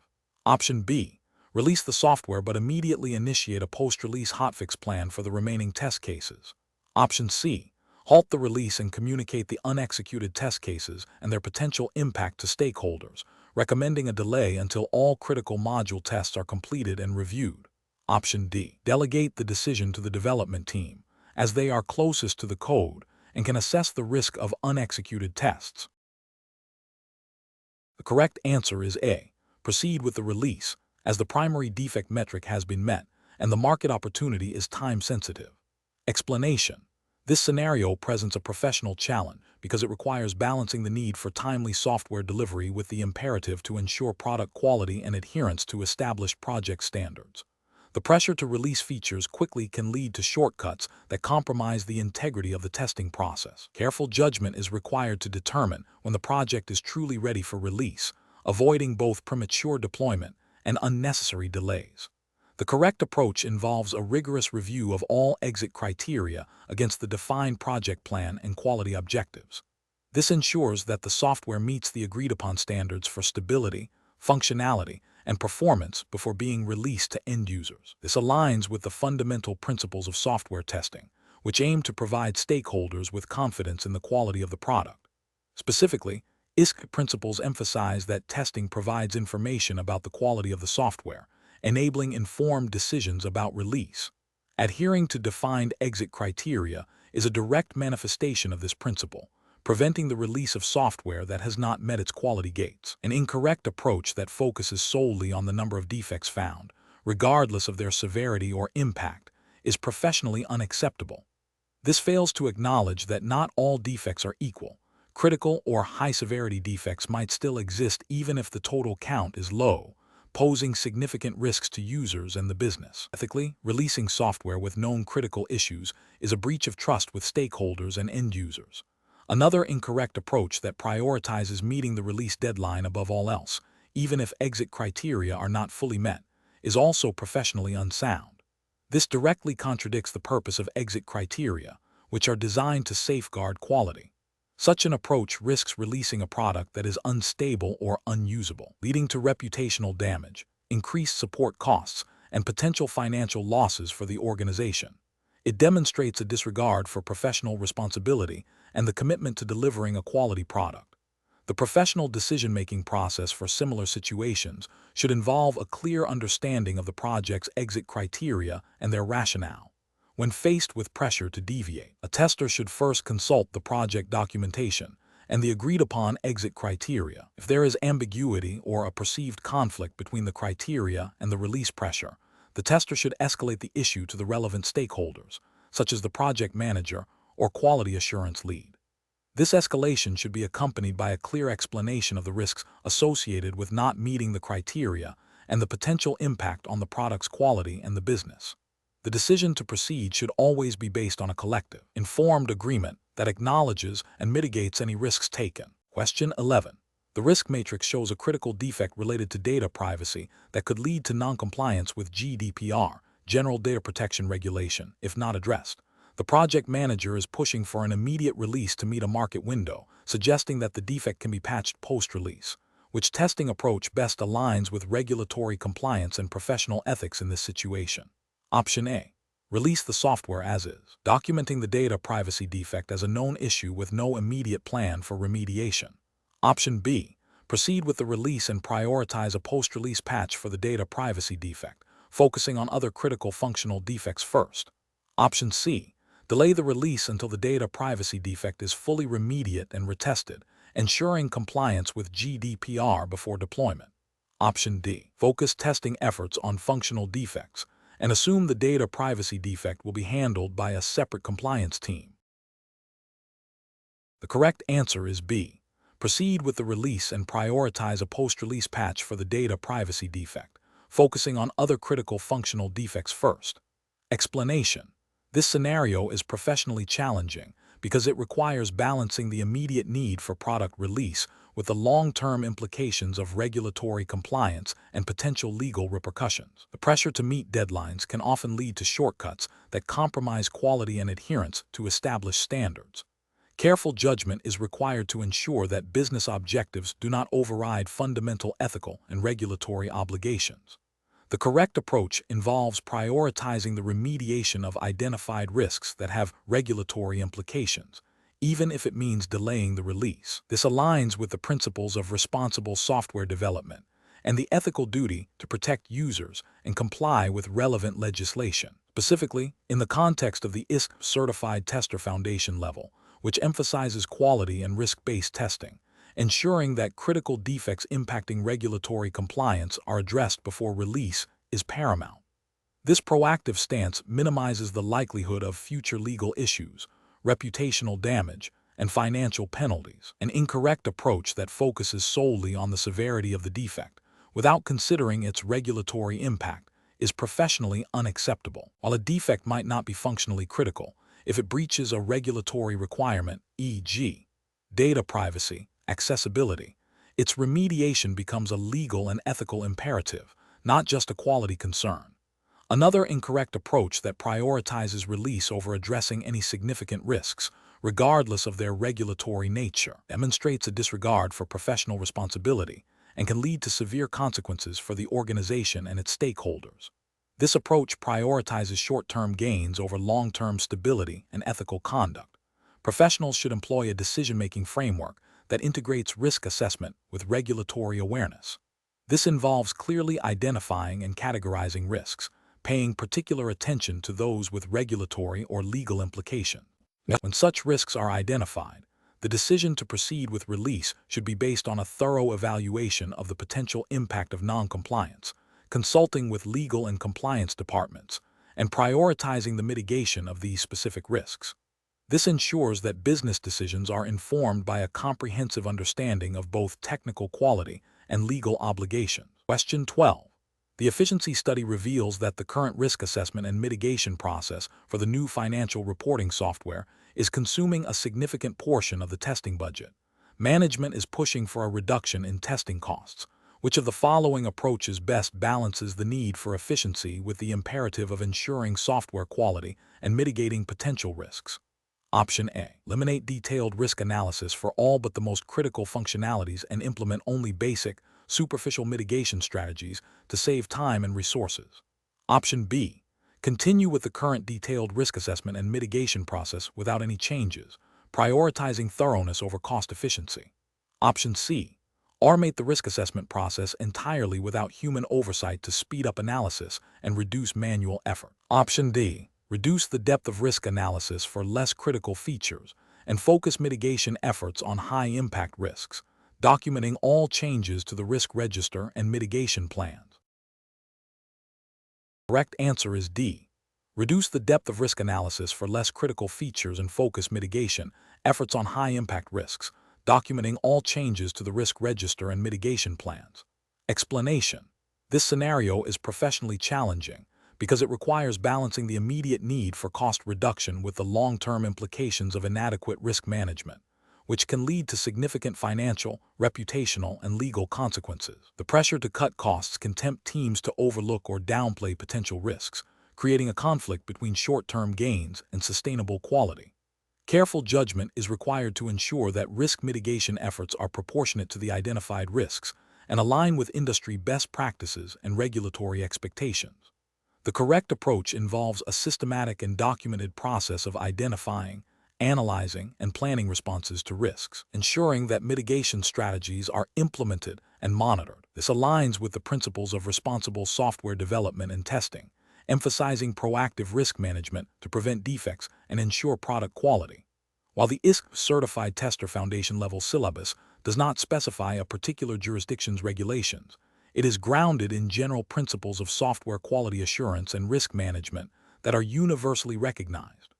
A: Option B, release the software but immediately initiate a post-release hotfix plan for the remaining test cases. Option C, halt the release and communicate the unexecuted test cases and their potential impact to stakeholders, recommending a delay until all critical module tests are completed and reviewed. Option D, delegate the decision to the development team, as they are closest to the code and can assess the risk of unexecuted tests. The correct answer is A, proceed with the release, as the primary defect metric has been met and the market opportunity is time-sensitive. Explanation. This scenario presents a professional challenge because it requires balancing the need for timely software delivery with the imperative to ensure product quality and adherence to established project standards. The pressure to release features quickly can lead to shortcuts that compromise the integrity of the testing process. Careful judgment is required to determine when the project is truly ready for release, avoiding both premature deployment and unnecessary delays. The correct approach involves a rigorous review of all exit criteria against the defined project plan and quality objectives. This ensures that the software meets the agreed-upon standards for stability, functionality, and performance before being released to end users. This aligns with the fundamental principles of software testing, which aim to provide stakeholders with confidence in the quality of the product. Specifically, ISTQB principles emphasize that testing provides information about the quality of the software, enabling informed decisions about release. Adhering to defined exit criteria is a direct manifestation of this principle, preventing the release of software that has not met its quality gates. An incorrect approach that focuses solely on the number of defects found, regardless of their severity or impact, is professionally unacceptable. This fails to acknowledge that not all defects are equal. Critical or high-severity defects might still exist even if the total count is low, posing significant risks to users and the business. Ethically, releasing software with known critical issues is a breach of trust with stakeholders and end users. Another incorrect approach that prioritizes meeting the release deadline above all else, even if exit criteria are not fully met, is also professionally unsound. This directly contradicts the purpose of exit criteria, which are designed to safeguard quality. Such an approach risks releasing a product that is unstable or unusable, leading to reputational damage, increased support costs, and potential financial losses for the organization. It demonstrates a disregard for professional responsibility and the commitment to delivering a quality product. The professional decision-making process for similar situations should involve a clear understanding of the project's exit criteria and their rationale. When faced with pressure to deviate, a tester should first consult the project documentation and the agreed-upon exit criteria. If there is ambiguity or a perceived conflict between the criteria and the release pressure, the tester should escalate the issue to the relevant stakeholders, such as the project manager or quality assurance lead. This escalation should be accompanied by a clear explanation of the risks associated with not meeting the criteria and the potential impact on the product's quality and the business. The decision to proceed should always be based on a collective, informed agreement that acknowledges and mitigates any risks taken. Question 11. The risk matrix shows a critical defect related to data privacy that could lead to noncompliance with GDPR, General Data Protection Regulation, if not addressed. The project manager is pushing for an immediate release to meet a market window, suggesting that the defect can be patched post-release. Which testing approach best aligns with regulatory compliance and professional ethics in this situation? Option A. Release the software as is, documenting the data privacy defect as a known issue with no immediate plan for remediation. Option B. Proceed with the release and prioritize a post-release patch for the data privacy defect, focusing on other critical functional defects first. Option C. Delay the release until the data privacy defect is fully remediated and retested, ensuring compliance with GDPR before deployment. Option D. Focus testing efforts on functional defects and assume the data privacy defect will be handled by a separate compliance team. The correct answer is B. Proceed with the release and prioritize a post-release patch for the data privacy defect, focusing on other critical functional defects first. Explanation. This scenario is professionally challenging because it requires balancing the immediate need for product release with the long-term implications of regulatory compliance and potential legal repercussions. The pressure to meet deadlines can often lead to shortcuts that compromise quality and adherence to established standards. Careful judgment is required to ensure that business objectives do not override fundamental ethical and regulatory obligations. The correct approach involves prioritizing the remediation of identified risks that have regulatory implications, even if it means delaying the release. This aligns with the principles of responsible software development and the ethical duty to protect users and comply with relevant legislation. Specifically, in the context of the ISTQB Certified Tester Foundation level, which emphasizes quality and risk-based testing, ensuring that critical defects impacting regulatory compliance are addressed before release is paramount. This proactive stance minimizes the likelihood of future legal issues, reputational damage, and financial penalties. An incorrect approach that focuses solely on the severity of the defect, without considering its regulatory impact, is professionally unacceptable. While a defect might not be functionally critical, if it breaches a regulatory requirement, e.g., data privacy, accessibility, its remediation becomes a legal and ethical imperative, not just a quality concern. Another incorrect approach that prioritizes release over addressing any significant risks, regardless of their regulatory nature, demonstrates a disregard for professional responsibility and can lead to severe consequences for the organization and its stakeholders. This approach prioritizes short-term gains over long-term stability and ethical conduct. Professionals should employ a decision-making framework that integrates risk assessment with regulatory awareness. This involves clearly identifying and categorizing risks, paying particular attention to those with regulatory or legal implications. When such risks are identified, the decision to proceed with release should be based on a thorough evaluation of the potential impact of noncompliance, consulting with legal and compliance departments, and prioritizing the mitigation of these specific risks. This ensures that business decisions are informed by a comprehensive understanding of both technical quality and legal obligations. Question 12. The efficiency study reveals that the current risk assessment and mitigation process for the new financial reporting software is consuming a significant portion of the testing budget. Management is pushing for a reduction in testing costs. Which of the following approaches best balances the need for efficiency with the imperative of ensuring software quality and mitigating potential risks? Option A. Eliminate detailed risk analysis for all but the most critical functionalities and implement only basic, superficial mitigation strategies to save time and resources. Option B. Continue with the current detailed risk assessment and mitigation process without any changes, prioritizing thoroughness over cost efficiency. Option C. Automate the risk assessment process entirely without human oversight to speed up analysis and reduce manual effort. Option D. Reduce the depth of risk analysis for less critical features and focus mitigation efforts on high-impact risks, documenting all changes to the risk register and mitigation plans. The correct answer is D. Reduce the depth of risk analysis for less critical features and focus mitigation efforts on high-impact risks, documenting all changes to the risk register and mitigation plans. Explanation. This scenario is professionally challenging because it requires balancing the immediate need for cost reduction with the long-term implications of inadequate risk management, which can lead to significant financial, reputational, and legal consequences. The pressure to cut costs can tempt teams to overlook or downplay potential risks, creating a conflict between short-term gains and sustainable quality. Careful judgment is required to ensure that risk mitigation efforts are proportionate to the identified risks and align with industry best practices and regulatory expectations. The correct approach involves a systematic and documented process of identifying, analyzing, and planning responses to risks, ensuring that mitigation strategies are implemented and monitored. This aligns with the principles of responsible software development and testing, emphasizing proactive risk management to prevent defects and ensure product quality. While the ISTQB Certified Tester Foundation Level syllabus does not specify a particular jurisdiction's regulations, it is grounded in general principles of software quality assurance and risk management that are universally recognized.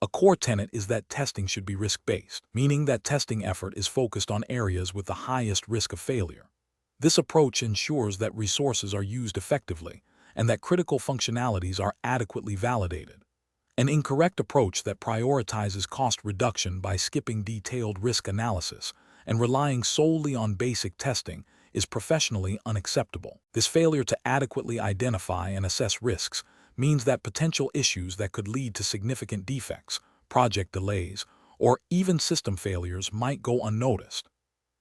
A: A core tenet is that testing should be risk-based, meaning that testing effort is focused on areas with the highest risk of failure. This approach ensures that resources are used effectively and that critical functionalities are adequately validated. An incorrect approach that prioritizes cost reduction by skipping detailed risk analysis and relying solely on basic testing is professionally unacceptable. This failure to adequately identify and assess risks means that potential issues that could lead to significant defects, project delays, or even system failures might go unnoticed.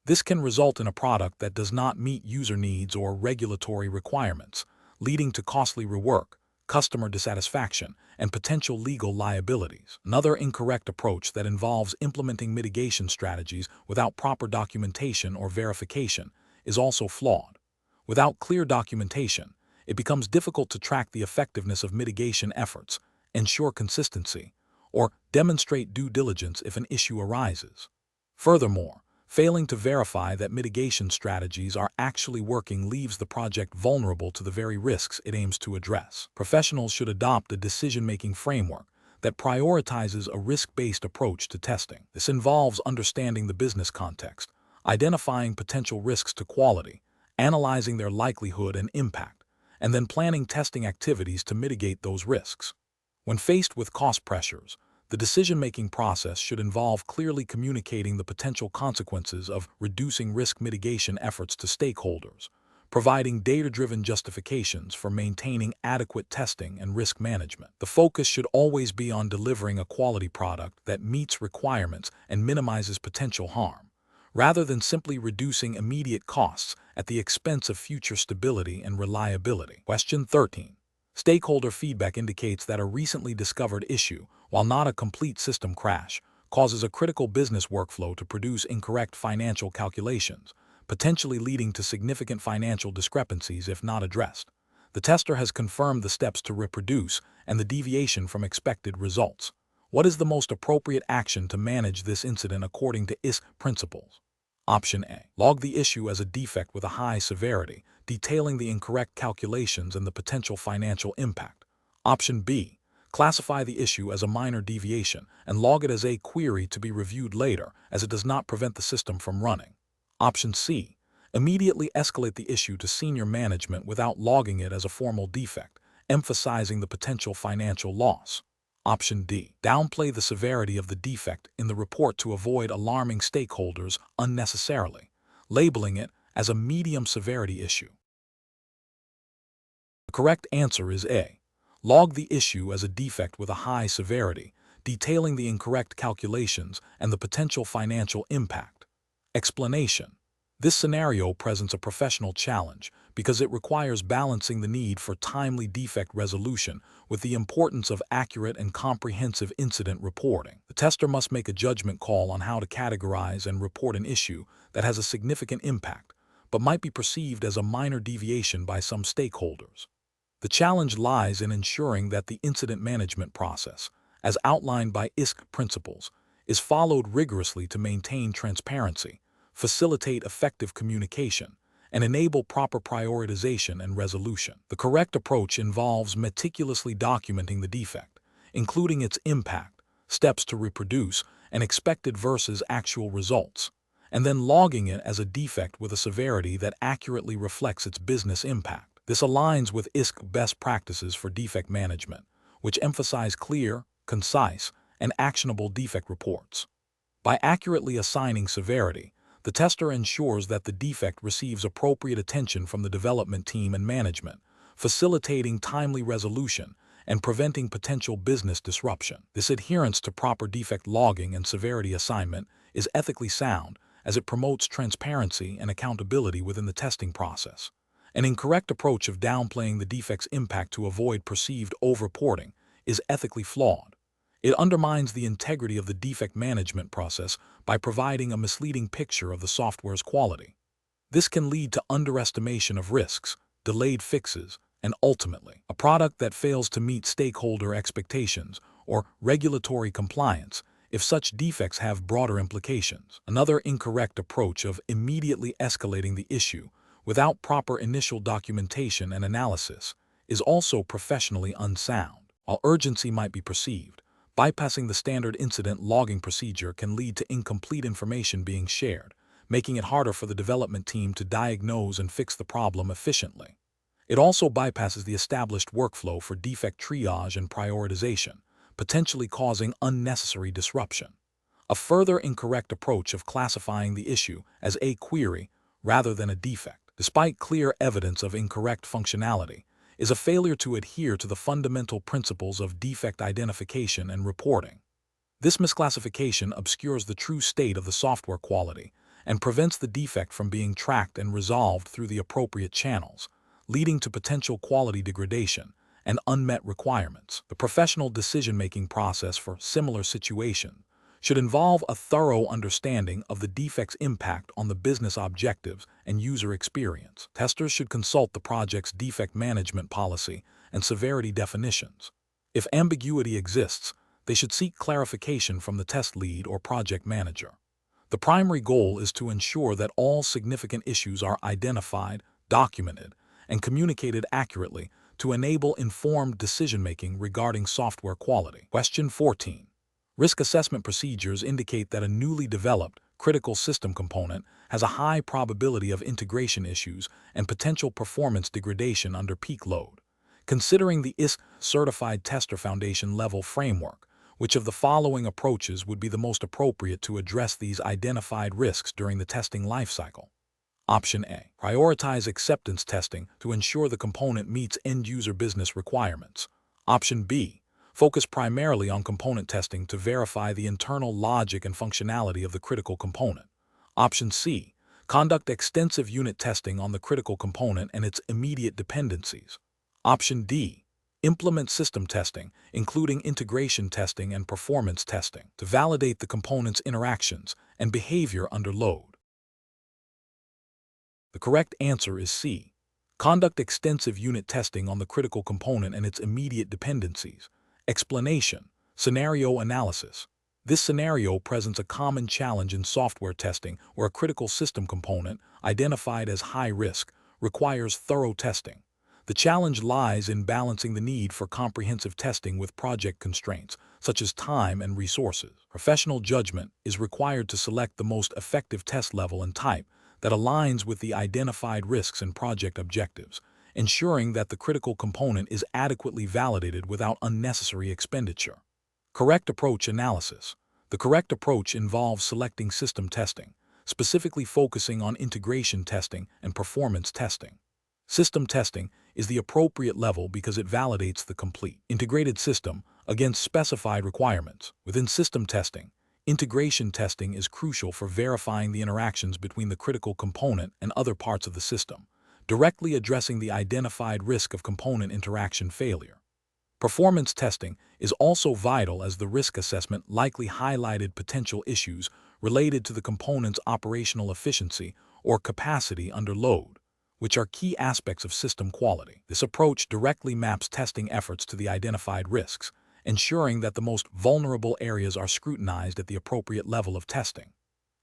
A: This can result in a product that does not meet user needs or regulatory requirements, leading to costly rework, customer dissatisfaction, and potential legal liabilities. Another incorrect approach that involves implementing mitigation strategies without proper documentation or verification is also flawed. Without clear documentation, it becomes difficult to track the effectiveness of mitigation efforts, ensure consistency, or demonstrate due diligence if an issue arises. Furthermore, failing to verify that mitigation strategies are actually working leaves the project vulnerable to the very risks it aims to address. Professionals should adopt a decision-making framework that prioritizes a risk-based approach to testing. This involves understanding the business context, identifying potential risks to quality, analyzing their likelihood and impact, and then planning testing activities to mitigate those risks. When faced with cost pressures, the decision-making process should involve clearly communicating the potential consequences of reducing risk mitigation efforts to stakeholders, providing data-driven justifications for maintaining adequate testing and risk management. The focus should always be on delivering a quality product that meets requirements and minimizes potential harm, rather than simply reducing immediate costs at the expense of future stability and reliability. Question 13. Stakeholder feedback indicates that a recently discovered issue, while not a complete system crash, causes a critical business workflow to produce incorrect financial calculations, potentially leading to significant financial discrepancies if not addressed. The tester has confirmed the steps to reproduce and the deviation from expected results. What is the most appropriate action to manage this incident according to ISTQB principles? Option A. Log the issue as a defect with a high severity, detailing the incorrect calculations and the potential financial impact. Option B. Classify the issue as a minor deviation and log it as a query to be reviewed later, as it does not prevent the system from running. Option C. Immediately escalate the issue to senior management without logging it as a formal defect, emphasizing the potential financial loss. Option D. Downplay the severity of the defect in the report to avoid alarming stakeholders unnecessarily, labeling it as a medium severity issue. The correct answer is A. Log the issue as a defect with a high severity, detailing the incorrect calculations and the potential financial impact. Explanation. This scenario presents a professional challenge because it requires balancing the need for timely defect resolution with the importance of accurate and comprehensive incident reporting. The tester must make a judgment call on how to categorize and report an issue that has a significant impact, but might be perceived as a minor deviation by some stakeholders. The challenge lies in ensuring that the incident management process, as outlined by ISTQB principles, is followed rigorously to maintain transparency, facilitate effective communication, and enable proper prioritization and resolution. The correct approach involves meticulously documenting the defect, including its impact, steps to reproduce, and expected versus actual results, and then logging it as a defect with a severity that accurately reflects its business impact. This aligns with ISTQB best practices for defect management, which emphasize clear, concise, and actionable defect reports. By accurately assigning severity, the tester ensures that the defect receives appropriate attention from the development team and management, facilitating timely resolution and preventing potential business disruption. This adherence to proper defect logging and severity assignment is ethically sound as it promotes transparency and accountability within the testing process. An incorrect approach of downplaying the defect's impact to avoid perceived over-reporting is ethically flawed. It undermines the integrity of the defect management process by providing a misleading picture of the software's quality. This can lead to underestimation of risks, delayed fixes, and ultimately, a product that fails to meet stakeholder expectations or regulatory compliance if such defects have broader implications. Another incorrect approach of immediately escalating the issue without proper initial documentation and analysis is also professionally unsound. While urgency might be perceived, bypassing the standard incident logging procedure can lead to incomplete information being shared, making it harder for the development team to diagnose and fix the problem efficiently. It also bypasses the established workflow for defect triage and prioritization, potentially causing unnecessary disruption. A further incorrect approach of classifying the issue as a query rather than a defect, despite clear evidence of incorrect functionality, is a failure to adhere to the fundamental principles of defect identification and reporting. This misclassification obscures the true state of the software quality and prevents the defect from being tracked and resolved through the appropriate channels, leading to potential quality degradation and unmet requirements. The professional decision-making process for similar situations should involve a thorough understanding of the defect's impact on the business objectives and user experience. Testers should consult the project's defect management policy and severity definitions. If ambiguity exists, they should seek clarification from the test lead or project manager. The primary goal is to ensure that all significant issues are identified, documented, and communicated accurately to enable informed decision-making regarding software quality. Question 14. Risk assessment procedures indicate that a newly developed critical system component has a high probability of integration issues and potential performance degradation under peak load. Considering the ISTQB Certified Tester Foundation Level Framework, which of the following approaches would be the most appropriate to address these identified risks during the testing lifecycle? Option A. Prioritize acceptance testing to ensure the component meets end-user business requirements. Option B. Focus primarily on component testing to verify the internal logic and functionality of the critical component. Option C. Conduct extensive unit testing on the critical component and its immediate dependencies. Option D. Implement system testing, including integration testing and performance testing, to validate the component's interactions and behavior under load. The correct answer is C. Conduct extensive unit testing on the critical component and its immediate dependencies. Explanation. Scenario analysis. This scenario presents a common challenge in software testing where a critical system component, identified as high risk, requires thorough testing. The challenge lies in balancing the need for comprehensive testing with project constraints, such as time and resources. Professional judgment is required to select the most effective test level and type that aligns with the identified risks and project objectives, ensuring that the critical component is adequately validated without unnecessary expenditure. Correct approach analysis. The correct approach involves selecting system testing, specifically focusing on integration testing and performance testing. System testing is the appropriate level because it validates the complete integrated system against specified requirements. Within system testing, integration testing is crucial for verifying the interactions between the critical component and other parts of the system, directly addressing the identified risk of component interaction failure. Performance testing is also vital as the risk assessment likely highlighted potential issues related to the component's operational efficiency or capacity under load, which are key aspects of system quality. This approach directly maps testing efforts to the identified risks, ensuring that the most vulnerable areas are scrutinized at the appropriate level of testing.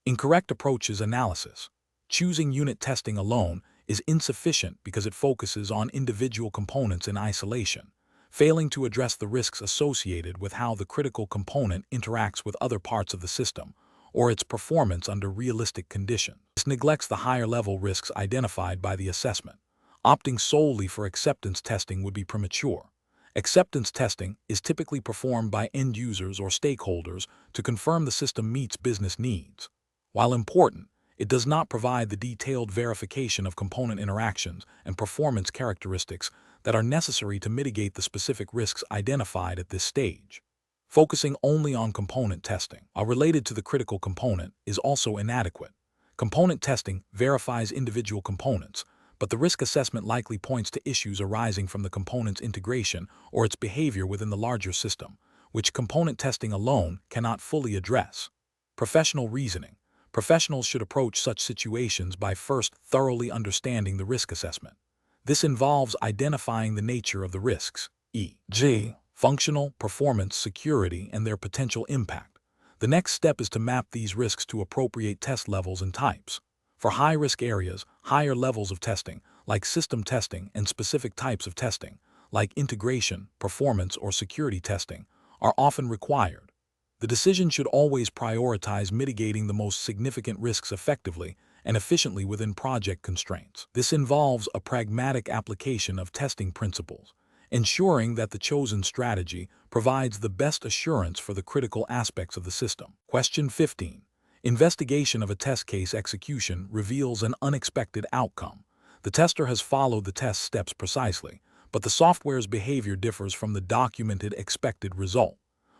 A: Incorrect approaches analysis. Choosing unit testing alone is insufficient because it focuses on individual components in isolation, failing to address the risks associated with how the critical component interacts with other parts of the system or its performance under realistic conditions. This neglects the higher-level risks identified by the assessment. Opting solely for acceptance testing would be premature. Acceptance testing is typically performed by end users or stakeholders to confirm the system meets business needs. While important, it does not provide the detailed verification of component interactions and performance characteristics that are necessary to mitigate the specific risks identified at this stage. Focusing only on component testing, while related to the critical component, is also inadequate. Component testing verifies individual components, but the risk assessment likely points to issues arising from the component's integration or its behavior within the larger system, which component testing alone cannot fully address. Professional reasoning. Professionals should approach such situations by first thoroughly understanding the risk assessment. This involves identifying the nature of the risks, e.g., functional, performance, security, and their potential impact. The next step is to map these risks to appropriate test levels and types. For high-risk areas, higher levels of testing, like system testing, and specific types of testing, like integration, performance, or security testing, are often required. The decision should always prioritize mitigating the most significant risks effectively and efficiently within project constraints. This involves a pragmatic application of testing principles, ensuring that the chosen strategy provides the best assurance for the critical aspects of the system. Question 15. Investigation of a test case execution reveals an unexpected outcome. The tester has followed the test steps precisely, but the software's behavior differs from the documented expected result.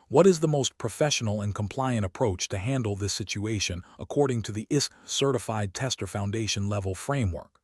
A: What is the most professional and compliant approach to handle this situation according to the ISTQB Certified Tester Foundation Level Framework?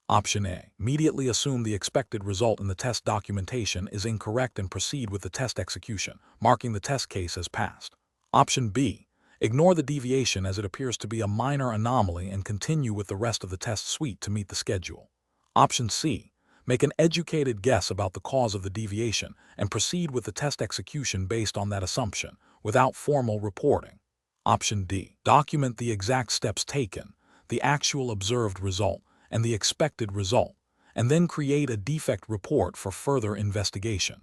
A: Option A. Immediately assume the expected result in the test documentation is incorrect and proceed with the test execution, marking the test case as passed. Option B. Ignore the deviation as it appears to be a minor anomaly and continue with the rest of the test suite to meet the schedule. Option C. Make an educated guess about the cause of the deviation and proceed with the test execution based on that assumption, without formal reporting. Option D. Document the exact steps taken, the actual observed result, and the expected result, and then create a defect report for further investigation.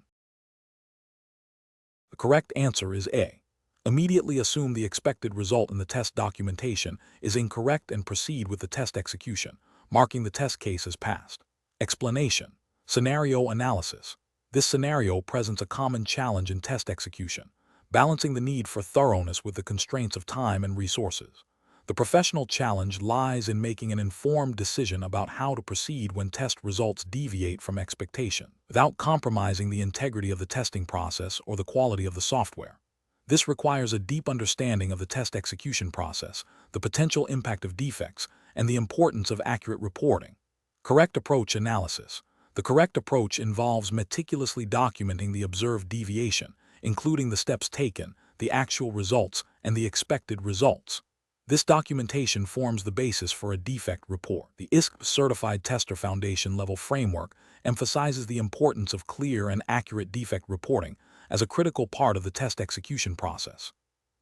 A: The correct answer is A. Immediately assume the expected result in the test documentation is incorrect and proceed with the test execution, marking the test case as passed. Explanation. Scenario analysis. This scenario presents a common challenge in test execution, balancing the need for thoroughness with the constraints of time and resources. The professional challenge lies in making an informed decision about how to proceed when test results deviate from expectation, without compromising the integrity of the testing process or the quality of the software. This requires a deep understanding of the test execution process, the potential impact of defects, and the importance of accurate reporting. Correct approach analysis. The correct approach involves meticulously documenting the observed deviation, including the steps taken, the actual results, and the expected results. This documentation forms the basis for a defect report. The ISTQB Certified Tester Foundation Level Framework emphasizes the importance of clear and accurate defect reporting as a critical part of the test execution process.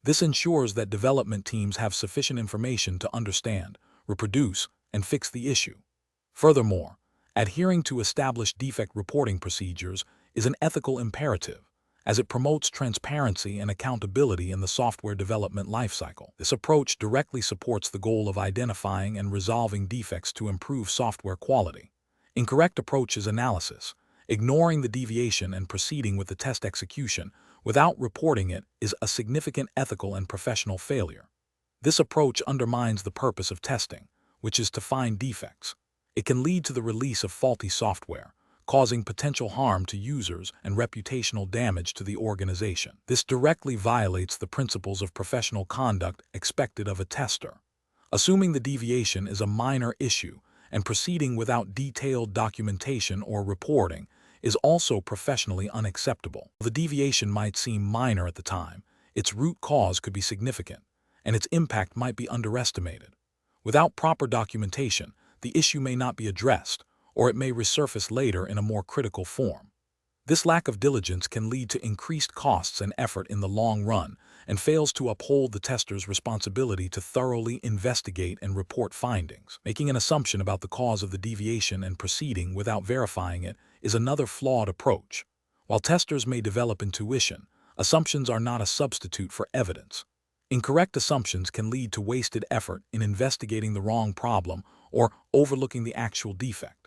A: This ensures that development teams have sufficient information to understand, reproduce, and fix the issue. Furthermore, adhering to established defect reporting procedures is an ethical imperative, as it promotes transparency and accountability in the software development lifecycle. This approach directly supports the goal of identifying and resolving defects to improve software quality. Incorrect approach is analysis. Ignoring the deviation and proceeding with the test execution without reporting it is a significant ethical and professional failure. This approach undermines the purpose of testing, which is to find defects. It can lead to the release of faulty software, causing potential harm to users and reputational damage to the organization. This directly violates the principles of professional conduct expected of a tester. Assuming the deviation is a minor issue and proceeding without detailed documentation or reporting is also professionally unacceptable. The deviation might seem minor at the time, its root cause could be significant, and its impact might be underestimated. Without proper documentation, the issue may not be addressed, or it may resurface later in a more critical form. This lack of diligence can lead to increased costs and effort in the long run and fails to uphold the tester's responsibility to thoroughly investigate and report findings. Making an assumption about the cause of the deviation and proceeding without verifying it is another flawed approach. While testers may develop intuition, assumptions are not a substitute for evidence. Incorrect assumptions can lead to wasted effort in investigating the wrong problem or overlooking the actual defect.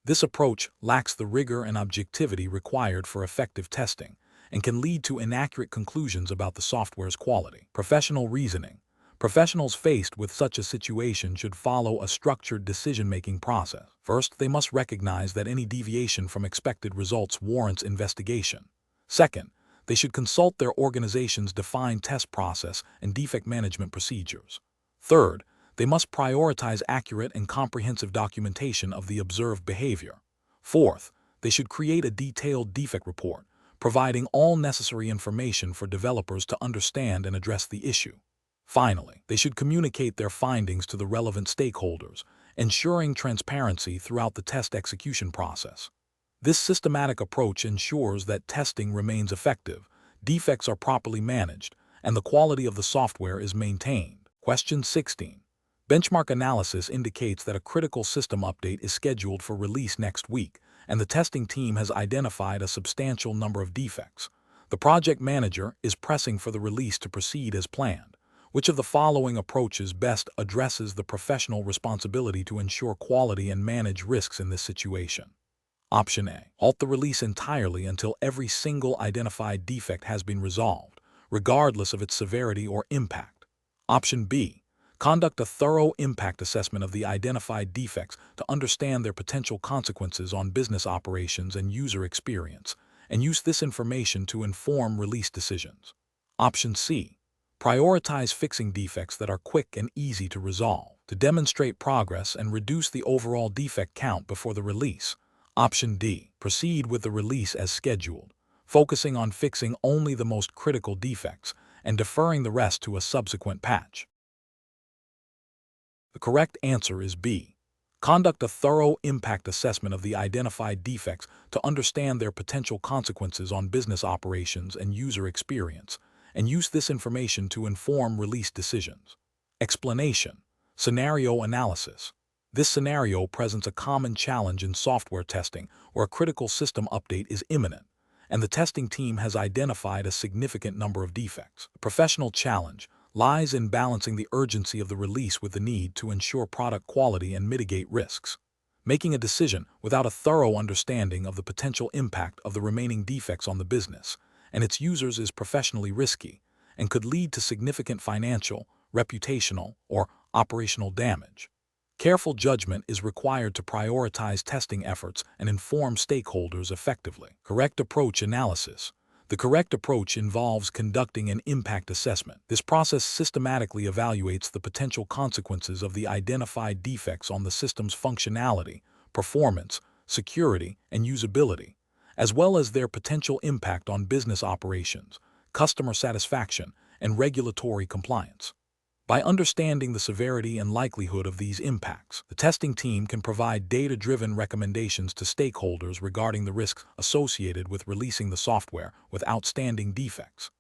A: This approach lacks the rigor and objectivity required for effective testing and can lead to inaccurate conclusions about the software's quality. Professional reasoning. Professionals faced with such a situation should follow a structured decision-making process. First, they must recognize that any deviation from expected results warrants investigation. Second, they should consult their organization's defined test process and defect management procedures. Third, they must prioritize accurate and comprehensive documentation of the observed behavior. Fourth, they should create a detailed defect report, providing all necessary information for developers to understand and address the issue. Finally, they should communicate their findings to the relevant stakeholders, ensuring transparency throughout the test execution process. This systematic approach ensures that testing remains effective, defects are properly managed, and the quality of the software is maintained. Question 16. Benchmark analysis indicates that a critical system update is scheduled for release next week, and the testing team has identified a substantial number of defects. The project manager is pressing for the release to proceed as planned. Which of the following approaches best addresses the professional responsibility to ensure quality and manage risks in this situation? Option A. Halt the release entirely until every single identified defect has been resolved, regardless of its severity or impact. Option B. Conduct a thorough impact assessment of the identified defects to understand their potential consequences on business operations and user experience, and use this information to inform release decisions. Option C. Prioritize fixing defects that are quick and easy to resolve, to demonstrate progress and reduce the overall defect count before the release. Option D. Proceed with the release as scheduled, focusing on fixing only the most critical defects and deferring the rest to a subsequent patch. The correct answer is B. Conduct a thorough impact assessment of the identified defects to understand their potential consequences on business operations and user experience, and use this information to inform release decisions. Explanation. Scenario analysis. This scenario presents a common challenge in software testing where a critical system update is imminent, and the testing team has identified a significant number of defects. The professional challenge lies in balancing the urgency of the release with the need to ensure product quality and mitigate risks. Making a decision without a thorough understanding of the potential impact of the remaining defects on the business and its users is professionally risky and could lead to significant financial, reputational, or operational damage. Careful judgment is required to prioritize testing efforts and inform stakeholders effectively. Correct approach analysis. The correct approach involves conducting an impact assessment. This process systematically evaluates the potential consequences of the identified defects on the system's functionality, performance, security, and usability, as well as their potential impact on business operations, customer satisfaction, and regulatory compliance. By understanding the severity and likelihood of these impacts, the testing team can provide data-driven recommendations to stakeholders regarding the risks associated with releasing the software with outstanding defects.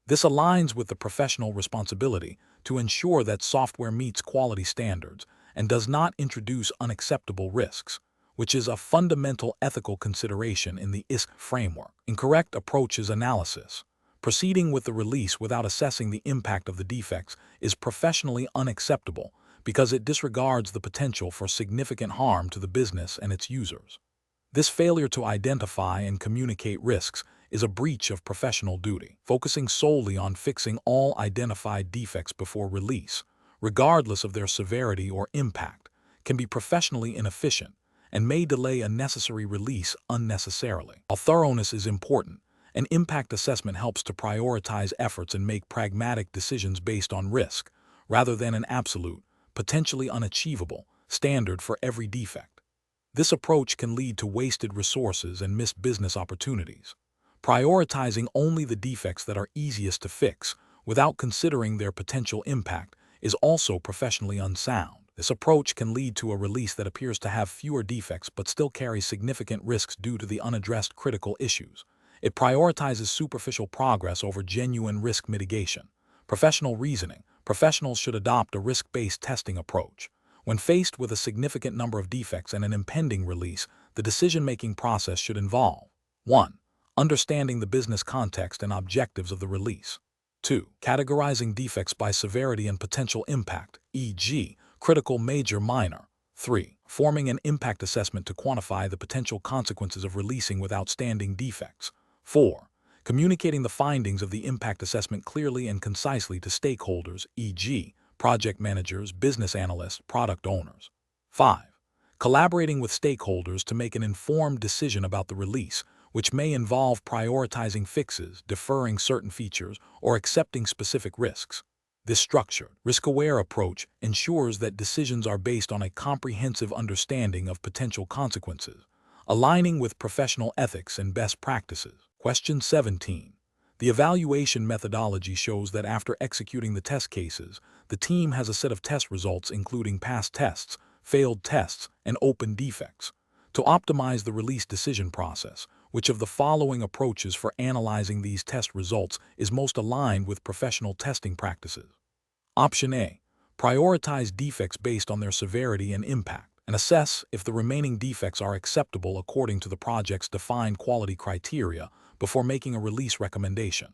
A: This aligns with the professional responsibility to ensure that software meets quality standards and does not introduce unacceptable risks, which is a fundamental ethical consideration in the ISTQB framework. Incorrect approach is analysis. Proceeding with the release without assessing the impact of the defects is professionally unacceptable because it disregards the potential for significant harm to the business and its users. This failure to identify and communicate risks is a breach of professional duty. Focusing solely on fixing all identified defects before release, regardless of their severity or impact, can be professionally inefficient and may delay a necessary release unnecessarily. While thoroughness is important, an impact assessment helps to prioritize efforts and make pragmatic decisions based on risk, rather than an absolute, potentially unachievable, standard for every defect. This approach can lead to wasted resources and missed business opportunities. Prioritizing only the defects that are easiest to fix, without considering their potential impact, is also professionally unsound. This approach can lead to a release that appears to have fewer defects but still carries significant risks due to the unaddressed critical issues. It prioritizes superficial progress over genuine risk mitigation. Professional reasoning. Professionals should adopt a risk-based testing approach. When faced with a significant number of defects and an impending release, the decision-making process should involve 1. Understanding the business context and objectives of the release. 2. Categorizing defects by severity and potential impact, e.g., critical, major, minor. 3. Forming an impact assessment to quantify the potential consequences of releasing with outstanding defects. 4. Communicating the findings of the impact assessment clearly and concisely to stakeholders, e.g., project managers, business analysts, product owners. 5. Collaborating with stakeholders to make an informed decision about the release, which may involve prioritizing fixes, deferring certain features, or accepting specific risks. This structured, risk-aware approach ensures that decisions are based on a comprehensive understanding of potential consequences, aligning with professional ethics and best practices. Question 17. The evaluation methodology shows that after executing the test cases, the team has a set of test results including passed tests, failed tests, and open defects. To optimize the release decision process, which of the following approaches for analyzing these test results is most aligned with professional testing practices? Option A. Prioritize defects based on their severity and impact, and assess if the remaining defects are acceptable according to the project's defined quality criteria before making a release recommendation.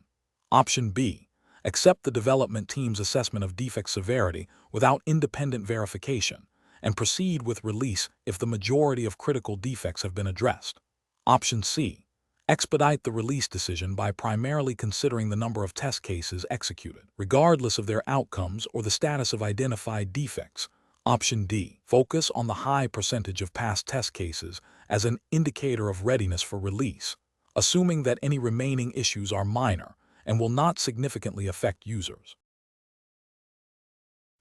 A: Option B. Accept the development team's assessment of defect severity without independent verification, and proceed with release if the majority of critical defects have been addressed. Option C. Expedite the release decision by primarily considering the number of test cases executed, regardless of their outcomes or the status of identified defects. Option D. Focus on the high percentage of passed test cases as an indicator of readiness for release, assuming that any remaining issues are minor and will not significantly affect users.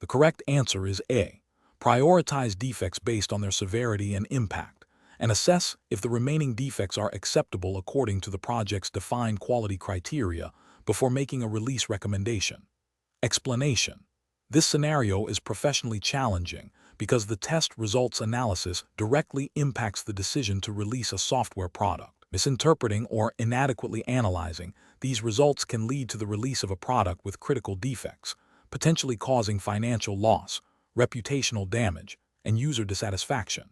A: The correct answer is A. Prioritize defects based on their severity and impact, and assess if the remaining defects are acceptable according to the project's defined quality criteria before making a release recommendation. Explanation. This scenario is professionally challenging because the test results analysis directly impacts the decision to release a software product. Misinterpreting or inadequately analyzing these results can lead to the release of a product with critical defects, potentially causing financial loss, reputational damage, and user dissatisfaction.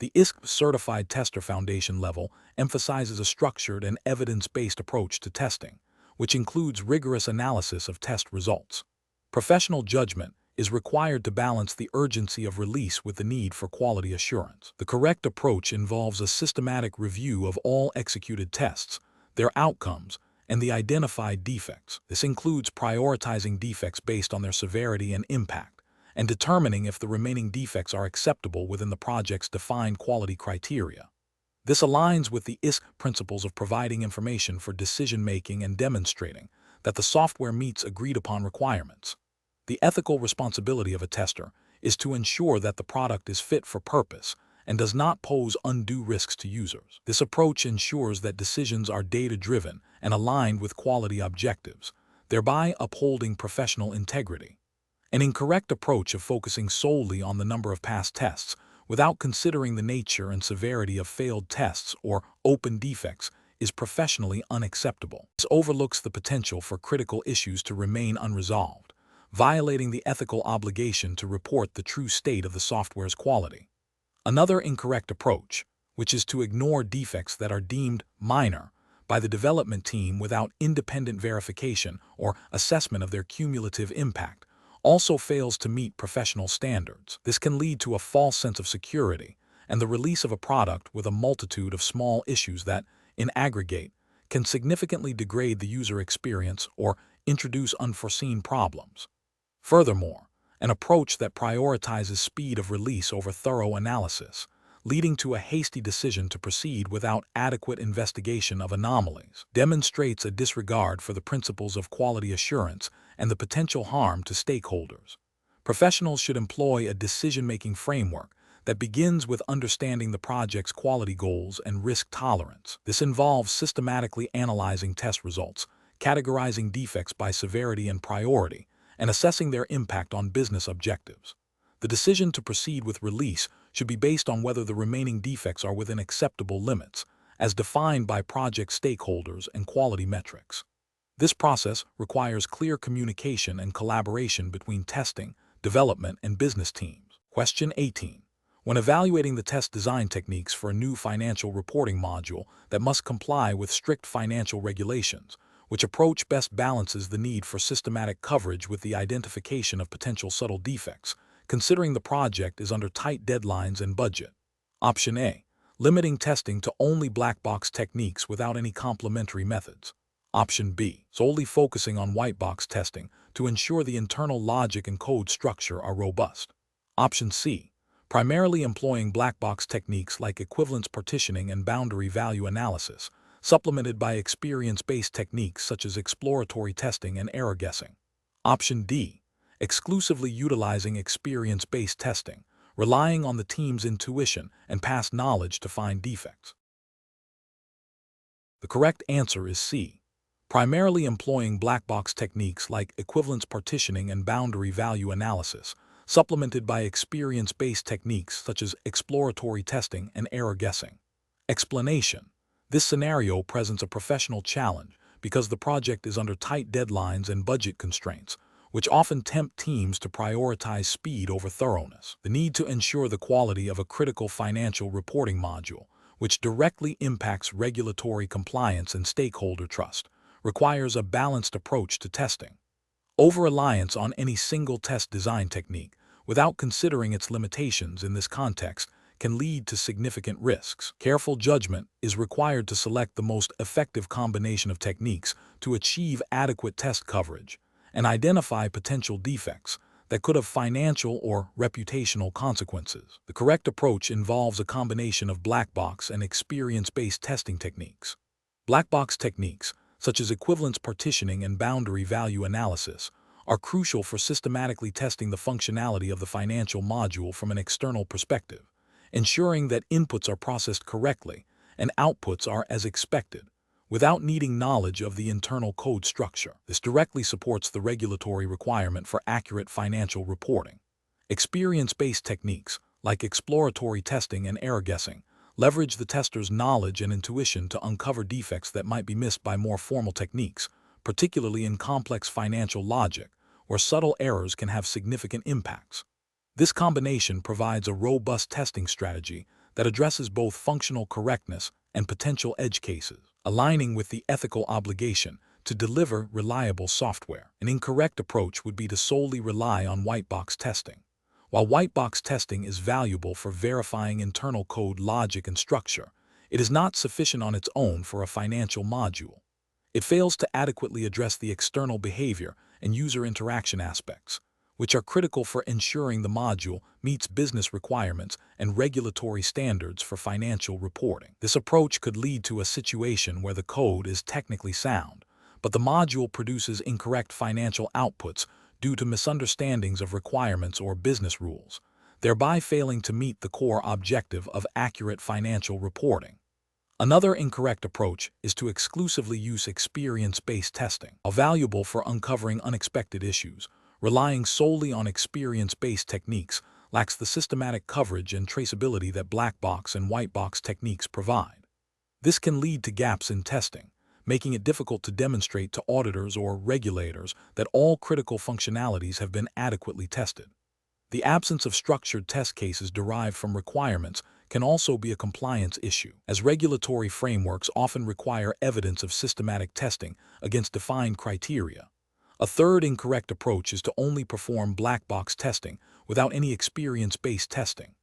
A: The ISTQB Certified Tester Foundation level emphasizes a structured and evidence-based approach to testing, which includes rigorous analysis of test results. Professional judgment is required to balance the urgency of release with the need for quality assurance. The correct approach involves a systematic review of all executed tests, their outcomes, and the identified defects. This includes prioritizing defects based on their severity and impact, and determining if the remaining defects are acceptable within the project's defined quality criteria. This aligns with the ISTQB principles of providing information for decision-making and demonstrating that the software meets agreed-upon requirements. The ethical responsibility of a tester is to ensure that the product is fit for purpose and does not pose undue risks to users. This approach ensures that decisions are data-driven and aligned with quality objectives, thereby upholding professional integrity. An incorrect approach of focusing solely on the number of passed tests without considering the nature and severity of failed tests or open defects is professionally unacceptable. This overlooks the potential for critical issues to remain unresolved, violating the ethical obligation to report the true state of the software's quality. Another incorrect approach, which is to ignore defects that are deemed minor by the development team without independent verification or assessment of their cumulative impact, also fails to meet professional standards. This can lead to a false sense of security and the release of a product with a multitude of small issues that, in aggregate, can significantly degrade the user experience or introduce unforeseen problems. Furthermore, an approach that prioritizes speed of release over thorough analysis, leading to a hasty decision to proceed without adequate investigation of anomalies, demonstrates a disregard for the principles of quality assurance and the potential harm to stakeholders. Professionals should employ a decision-making framework that begins with understanding the project's quality goals and risk tolerance. This involves systematically analyzing test results, categorizing defects by severity and priority, and assessing their impact on business objectives. The decision to proceed with release should be based on whether the remaining defects are within acceptable limits, as defined by project stakeholders and quality metrics. This process requires clear communication and collaboration between testing, development, and business teams. Question 18. When evaluating the test design techniques for a new financial reporting module that must comply with strict financial regulations, which approach best balances the need for systematic coverage with the identification of potential subtle defects, considering the project is under tight deadlines and budget? Option A. Limiting testing to only black box techniques without any complementary methods. Option B. Solely focusing on white box testing to ensure the internal logic and code structure are robust. Option C. Primarily employing black box techniques like equivalence partitioning and boundary value analysis, supplemented by experience-based techniques such as exploratory testing and error guessing. Option D. Exclusively utilizing experience-based testing, relying on the team's intuition and past knowledge to find defects. The correct answer is C. Primarily employing black box techniques like equivalence partitioning and boundary value analysis, supplemented by experience-based techniques such as exploratory testing and error guessing. Explanation. This scenario presents a professional challenge because the project is under tight deadlines and budget constraints, which often tempt teams to prioritize speed over thoroughness. The need to ensure the quality of a critical financial reporting module, which directly impacts regulatory compliance and stakeholder trust, requires a balanced approach to testing. Over-reliance on any single test design technique, without considering its limitations in this context, can lead to significant risks. Careful judgment is required to select the most effective combination of techniques to achieve adequate test coverage and identify potential defects that could have financial or reputational consequences. The correct approach involves a combination of black box and experience-based testing techniques. Black box techniques, such as equivalence partitioning and boundary value analysis, are crucial for systematically testing the functionality of the financial module from an external perspective, ensuring that inputs are processed correctly and outputs are as expected, without needing knowledge of the internal code structure. This directly supports the regulatory requirement for accurate financial reporting. Experience-based techniques, like exploratory testing and error guessing, leverage the tester's knowledge and intuition to uncover defects that might be missed by more formal techniques, particularly in complex financial logic, where subtle errors can have significant impacts. This combination provides a robust testing strategy that addresses both functional correctness and potential edge cases, aligning with the ethical obligation to deliver reliable software. An incorrect approach would be to solely rely on white box testing. While white box testing is valuable for verifying internal code logic and structure, it is not sufficient on its own for a financial module. It fails to adequately address the external behavior and user interaction aspects, which are critical for ensuring the module meets business requirements and regulatory standards for financial reporting. This approach could lead to a situation where the code is technically sound, but the module produces incorrect financial outputs due to misunderstandings of requirements or business rules, thereby failing to meet the core objective of accurate financial reporting. Another incorrect approach is to exclusively use experience-based testing. While valuable for uncovering unexpected issues, relying solely on experience-based techniques lacks the systematic coverage and traceability that black box and white box techniques provide. This can lead to gaps in testing, making it difficult to demonstrate to auditors or regulators that all critical functionalities have been adequately tested. The absence of structured test cases derived from requirements can also be a compliance issue, as regulatory frameworks often require evidence of systematic testing against defined criteria. A third incorrect approach is to only perform black box testing without any experience-based testing.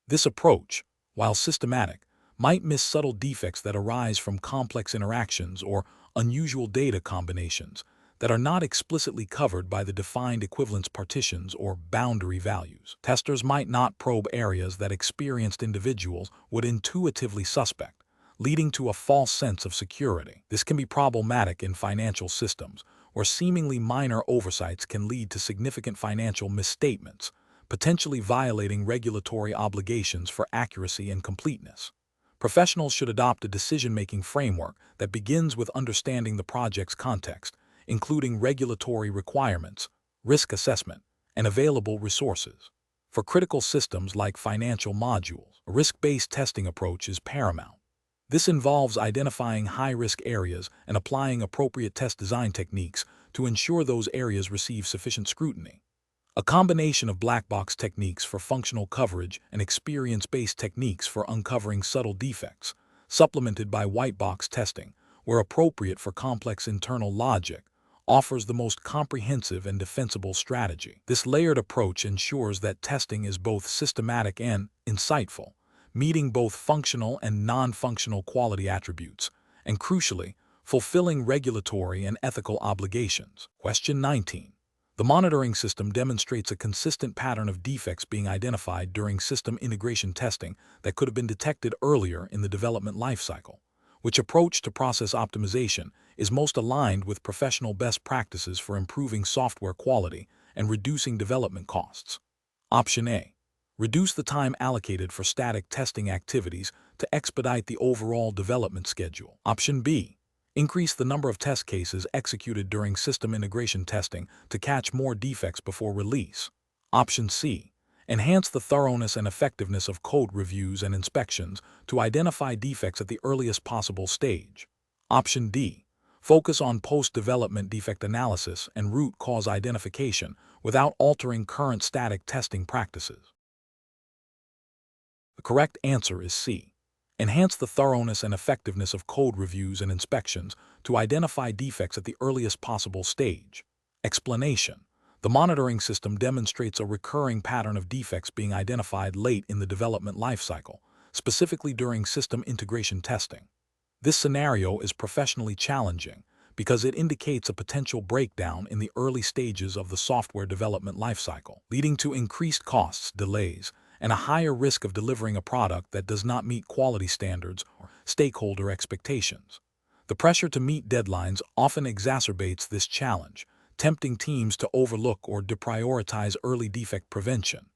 A: This approach, while systematic, might miss subtle defects that arise from complex interactions or unusual data combinations that are not explicitly covered by the defined equivalence partitions or boundary values. Testers might not probe areas that experienced individuals would intuitively suspect, leading to a false sense of security. This can be problematic in financial systems, where seemingly minor oversights can lead to significant financial misstatements, potentially violating regulatory obligations for accuracy and completeness. Professionals should adopt a decision-making framework that begins with understanding the project's context, including regulatory requirements, risk assessment, and available resources. For critical systems like financial modules, a risk-based testing approach is paramount. This involves identifying high-risk areas and applying appropriate test design techniques to ensure those areas receive sufficient scrutiny. A combination of black box techniques for functional coverage and experience-based techniques for uncovering subtle defects, supplemented by white box testing, where appropriate for complex internal logic, offers the most comprehensive and defensible strategy. This layered approach ensures that testing is both systematic and insightful, meeting both functional and non-functional quality attributes, and crucially, fulfilling regulatory and ethical obligations. Question 19. The monitoring system demonstrates a consistent pattern of defects being identified during system integration testing that could have been detected earlier in the development lifecycle. Which approach to process optimization is most aligned with professional best practices for improving software quality and reducing development costs? Option A. Reduce the time allocated for static testing activities to expedite the overall development schedule. Option B. Increase the number of test cases executed during system integration testing to catch more defects before release. Option C. Enhance the thoroughness and effectiveness of code reviews and inspections to identify defects at the earliest possible stage. Option D. Focus on post-development defect analysis and root cause identification without altering current static testing practices. The correct answer is C. Enhance the thoroughness and effectiveness of code reviews and inspections to identify defects at the earliest possible stage. Explanation. The monitoring system demonstrates a recurring pattern of defects being identified late in the development lifecycle, specifically during system integration testing. This scenario is professionally challenging because it indicates a potential breakdown in the early stages of the software development lifecycle, leading to increased costs, delays, and a higher risk of delivering a product that does not meet quality standards or stakeholder expectations. The pressure to meet deadlines often exacerbates this challenge, tempting teams to overlook or deprioritize early defect prevention.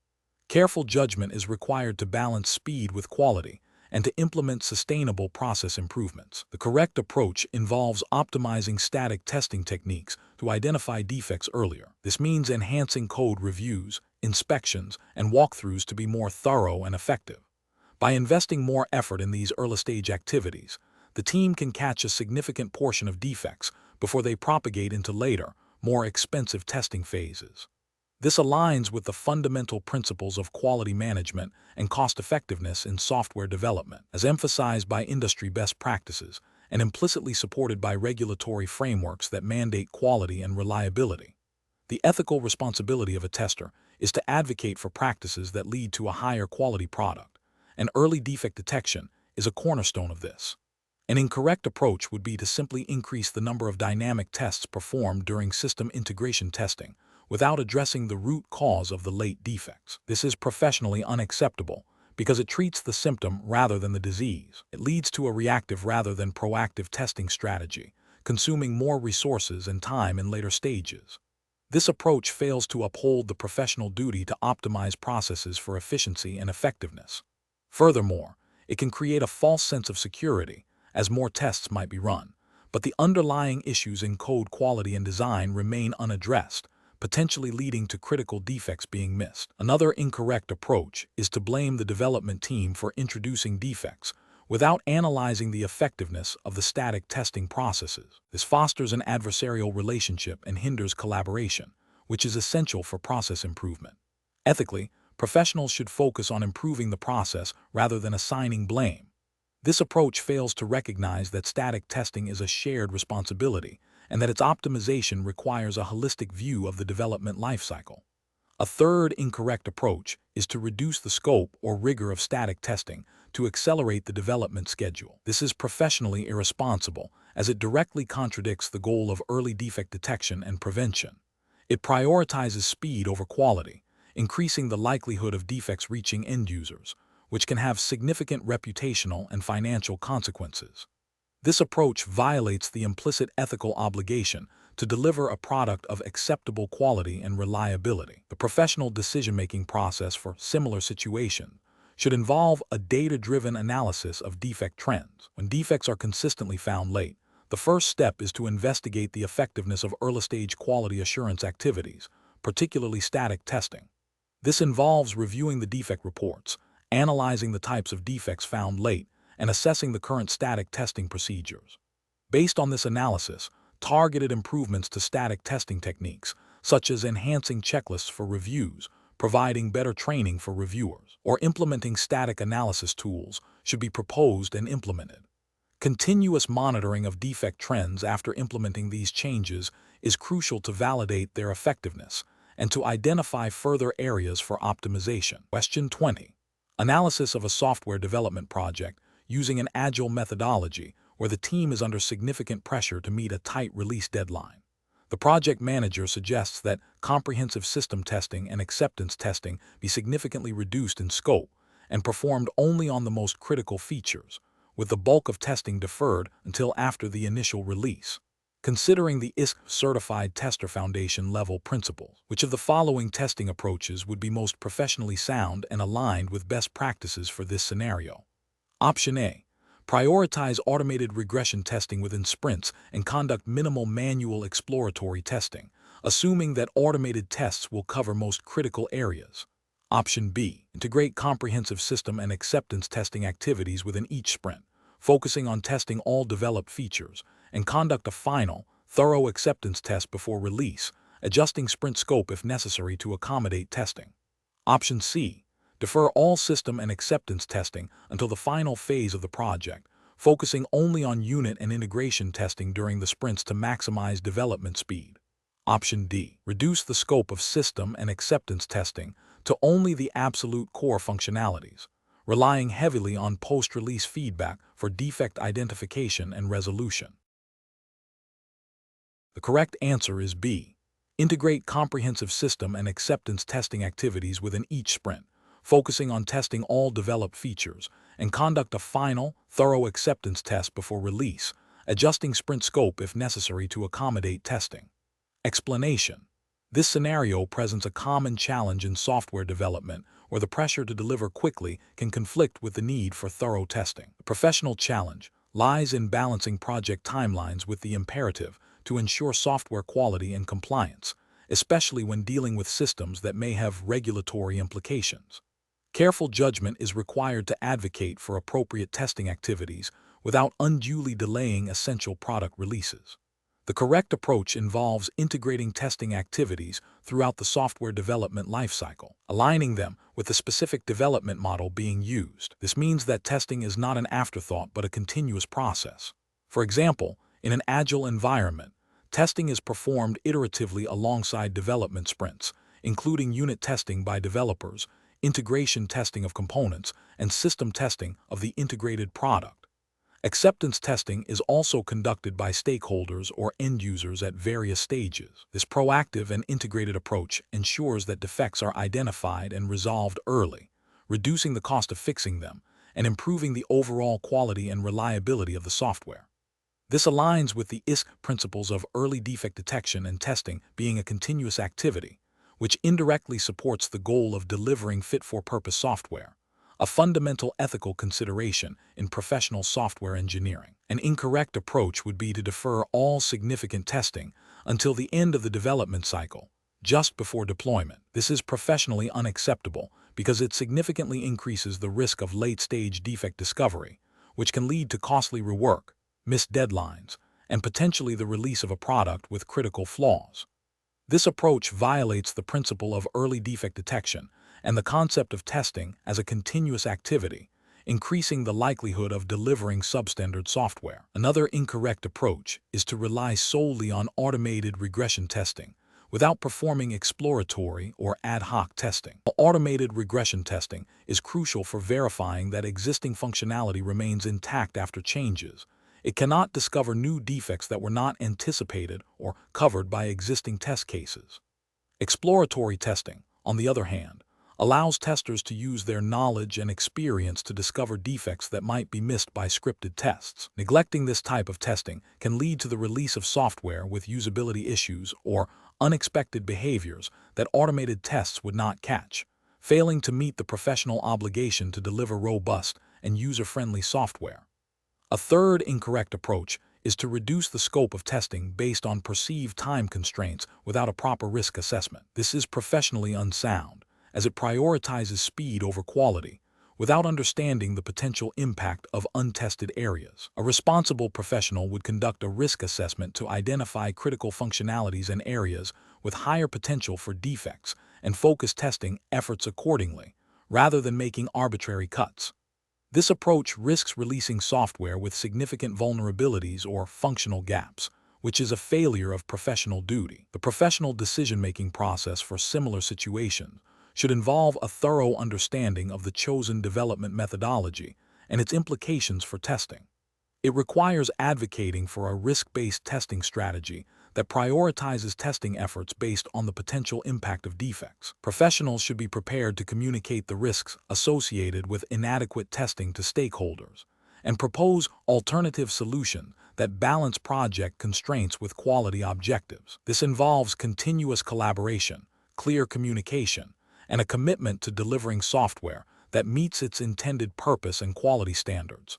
A: Careful judgment is required to balance speed with quality and to implement sustainable process improvements. The correct approach involves optimizing static testing techniques to identify defects earlier. This means enhancing code reviews, inspections, and walkthroughs to be more thorough and effective. By investing more effort in these early-stage activities, the team can catch a significant portion of defects before they propagate into later, more expensive testing phases. This aligns with the fundamental principles of quality management and cost-effectiveness in software development, as emphasized by industry best practices and implicitly supported by regulatory frameworks that mandate quality and reliability. The ethical responsibility of a tester is to advocate for practices that lead to a higher quality product, and early defect detection is a cornerstone of this. An incorrect approach would be to simply increase the number of dynamic tests performed during system integration testing without addressing the root cause of the late defects. This is professionally unacceptable because it treats the symptom rather than the disease. It leads to a reactive rather than proactive testing strategy, consuming more resources and time in later stages. This approach fails to uphold the professional duty to optimize processes for efficiency and effectiveness. Furthermore, it can create a false sense of security, as more tests might be run, but the underlying issues in code quality and design remain unaddressed, potentially leading to critical defects being missed. Another incorrect approach is to blame the development team for introducing defects without analyzing the effectiveness of the static testing processes. This fosters an adversarial relationship and hinders collaboration, which is essential for process improvement. Ethically, professionals should focus on improving the process rather than assigning blame. This approach fails to recognize that static testing is a shared responsibility and that its optimization requires a holistic view of the development lifecycle. A third incorrect approach is to reduce the scope or rigor of static testing to accelerate the development schedule. This is professionally irresponsible, as it directly contradicts the goal of early defect detection and prevention. It prioritizes speed over quality, increasing the likelihood of defects reaching end users, which can have significant reputational and financial consequences. This approach violates the implicit ethical obligation to deliver a product of acceptable quality and reliability. The professional decision-making process for similar situations should involve a data-driven analysis of defect trends. When defects are consistently found late, the first step is to investigate the effectiveness of early-stage quality assurance activities, particularly static testing. This involves reviewing the defect reports, analyzing the types of defects found late, and assessing the current static testing procedures. Based on this analysis, targeted improvements to static testing techniques, such as enhancing checklists for reviews, providing better training for reviewers, or implementing static analysis tools, should be proposed and implemented. Continuous monitoring of defect trends after implementing these changes is crucial to validate their effectiveness and to identify further areas for optimization. Question 20. Analysis of a software development project using an agile methodology where the team is under significant pressure to meet a tight release deadline. The project manager suggests that comprehensive system testing and acceptance testing be significantly reduced in scope and performed only on the most critical features, with the bulk of testing deferred until after the initial release. Considering the ISTQB Certified Tester Foundation level principles, which of the following testing approaches would be most professionally sound and aligned with best practices for this scenario? Option A. Prioritize automated regression testing within sprints and conduct minimal manual exploratory testing, assuming that automated tests will cover most critical areas. Option B. Integrate comprehensive system and acceptance testing activities within each sprint, focusing on testing all developed features, and conduct a final, thorough acceptance test before release, adjusting sprint scope if necessary to accommodate testing. Option C. Defer all system and acceptance testing until the final phase of the project, focusing only on unit and integration testing during the sprints to maximize development speed. Option D. Reduce the scope of system and acceptance testing to only the absolute core functionalities, relying heavily on post-release feedback for defect identification and resolution. The correct answer is B. Integrate comprehensive system and acceptance testing activities within each sprint, focusing on testing all developed features, and conduct a final, thorough acceptance test before release, adjusting sprint scope if necessary to accommodate testing. Explanation. This scenario presents a common challenge in software development where the pressure to deliver quickly can conflict with the need for thorough testing. The professional challenge lies in balancing project timelines with the imperative to ensure software quality and compliance, especially when dealing with systems that may have regulatory implications. Careful judgment is required to advocate for appropriate testing activities without unduly delaying essential product releases. The correct approach involves integrating testing activities throughout the software development lifecycle, aligning them with the specific development model being used. This means that testing is not an afterthought but a continuous process. For example, in an agile environment, testing is performed iteratively alongside development sprints, including unit testing by developers, integration testing of components, and system testing of the integrated product. Acceptance testing is also conducted by stakeholders or end users at various stages. This proactive and integrated approach ensures that defects are identified and resolved early, reducing the cost of fixing them and improving the overall quality and reliability of the software. This aligns with the ISTQB principles of early defect detection and testing being a continuous activity, which indirectly supports the goal of delivering fit-for-purpose software, a fundamental ethical consideration in professional software engineering. An incorrect approach would be to defer all significant testing until the end of the development cycle, just before deployment. This is professionally unacceptable because it significantly increases the risk of late-stage defect discovery, which can lead to costly rework, missed deadlines, and potentially the release of a product with critical flaws. This approach violates the principle of early defect detection and the concept of testing as a continuous activity, increasing the likelihood of delivering substandard software. Another incorrect approach is to rely solely on automated regression testing without performing exploratory or ad hoc testing. Automated regression testing is crucial for verifying that existing functionality remains intact after changes. It cannot discover new defects that were not anticipated or covered by existing test cases. Exploratory testing, on the other hand, allows testers to use their knowledge and experience to discover defects that might be missed by scripted tests. Neglecting this type of testing can lead to the release of software with usability issues or unexpected behaviors that automated tests would not catch, failing to meet the professional obligation to deliver robust and user-friendly software. A third incorrect approach is to reduce the scope of testing based on perceived time constraints without a proper risk assessment. This is professionally unsound, as it prioritizes speed over quality, without understanding the potential impact of untested areas. A responsible professional would conduct a risk assessment to identify critical functionalities and areas with higher potential for defects and focus testing efforts accordingly, rather than making arbitrary cuts. This approach risks releasing software with significant vulnerabilities or functional gaps, which is a failure of professional duty. The professional decision-making process for similar situations should involve a thorough understanding of the chosen development methodology and its implications for testing. It requires advocating for a risk-based testing strategy that prioritizes testing efforts based on the potential impact of defects. Professionals should be prepared to communicate the risks associated with inadequate testing to stakeholders and propose alternative solutions that balance project constraints with quality objectives. This involves continuous collaboration, clear communication, and a commitment to delivering software that meets its intended purpose and quality standards.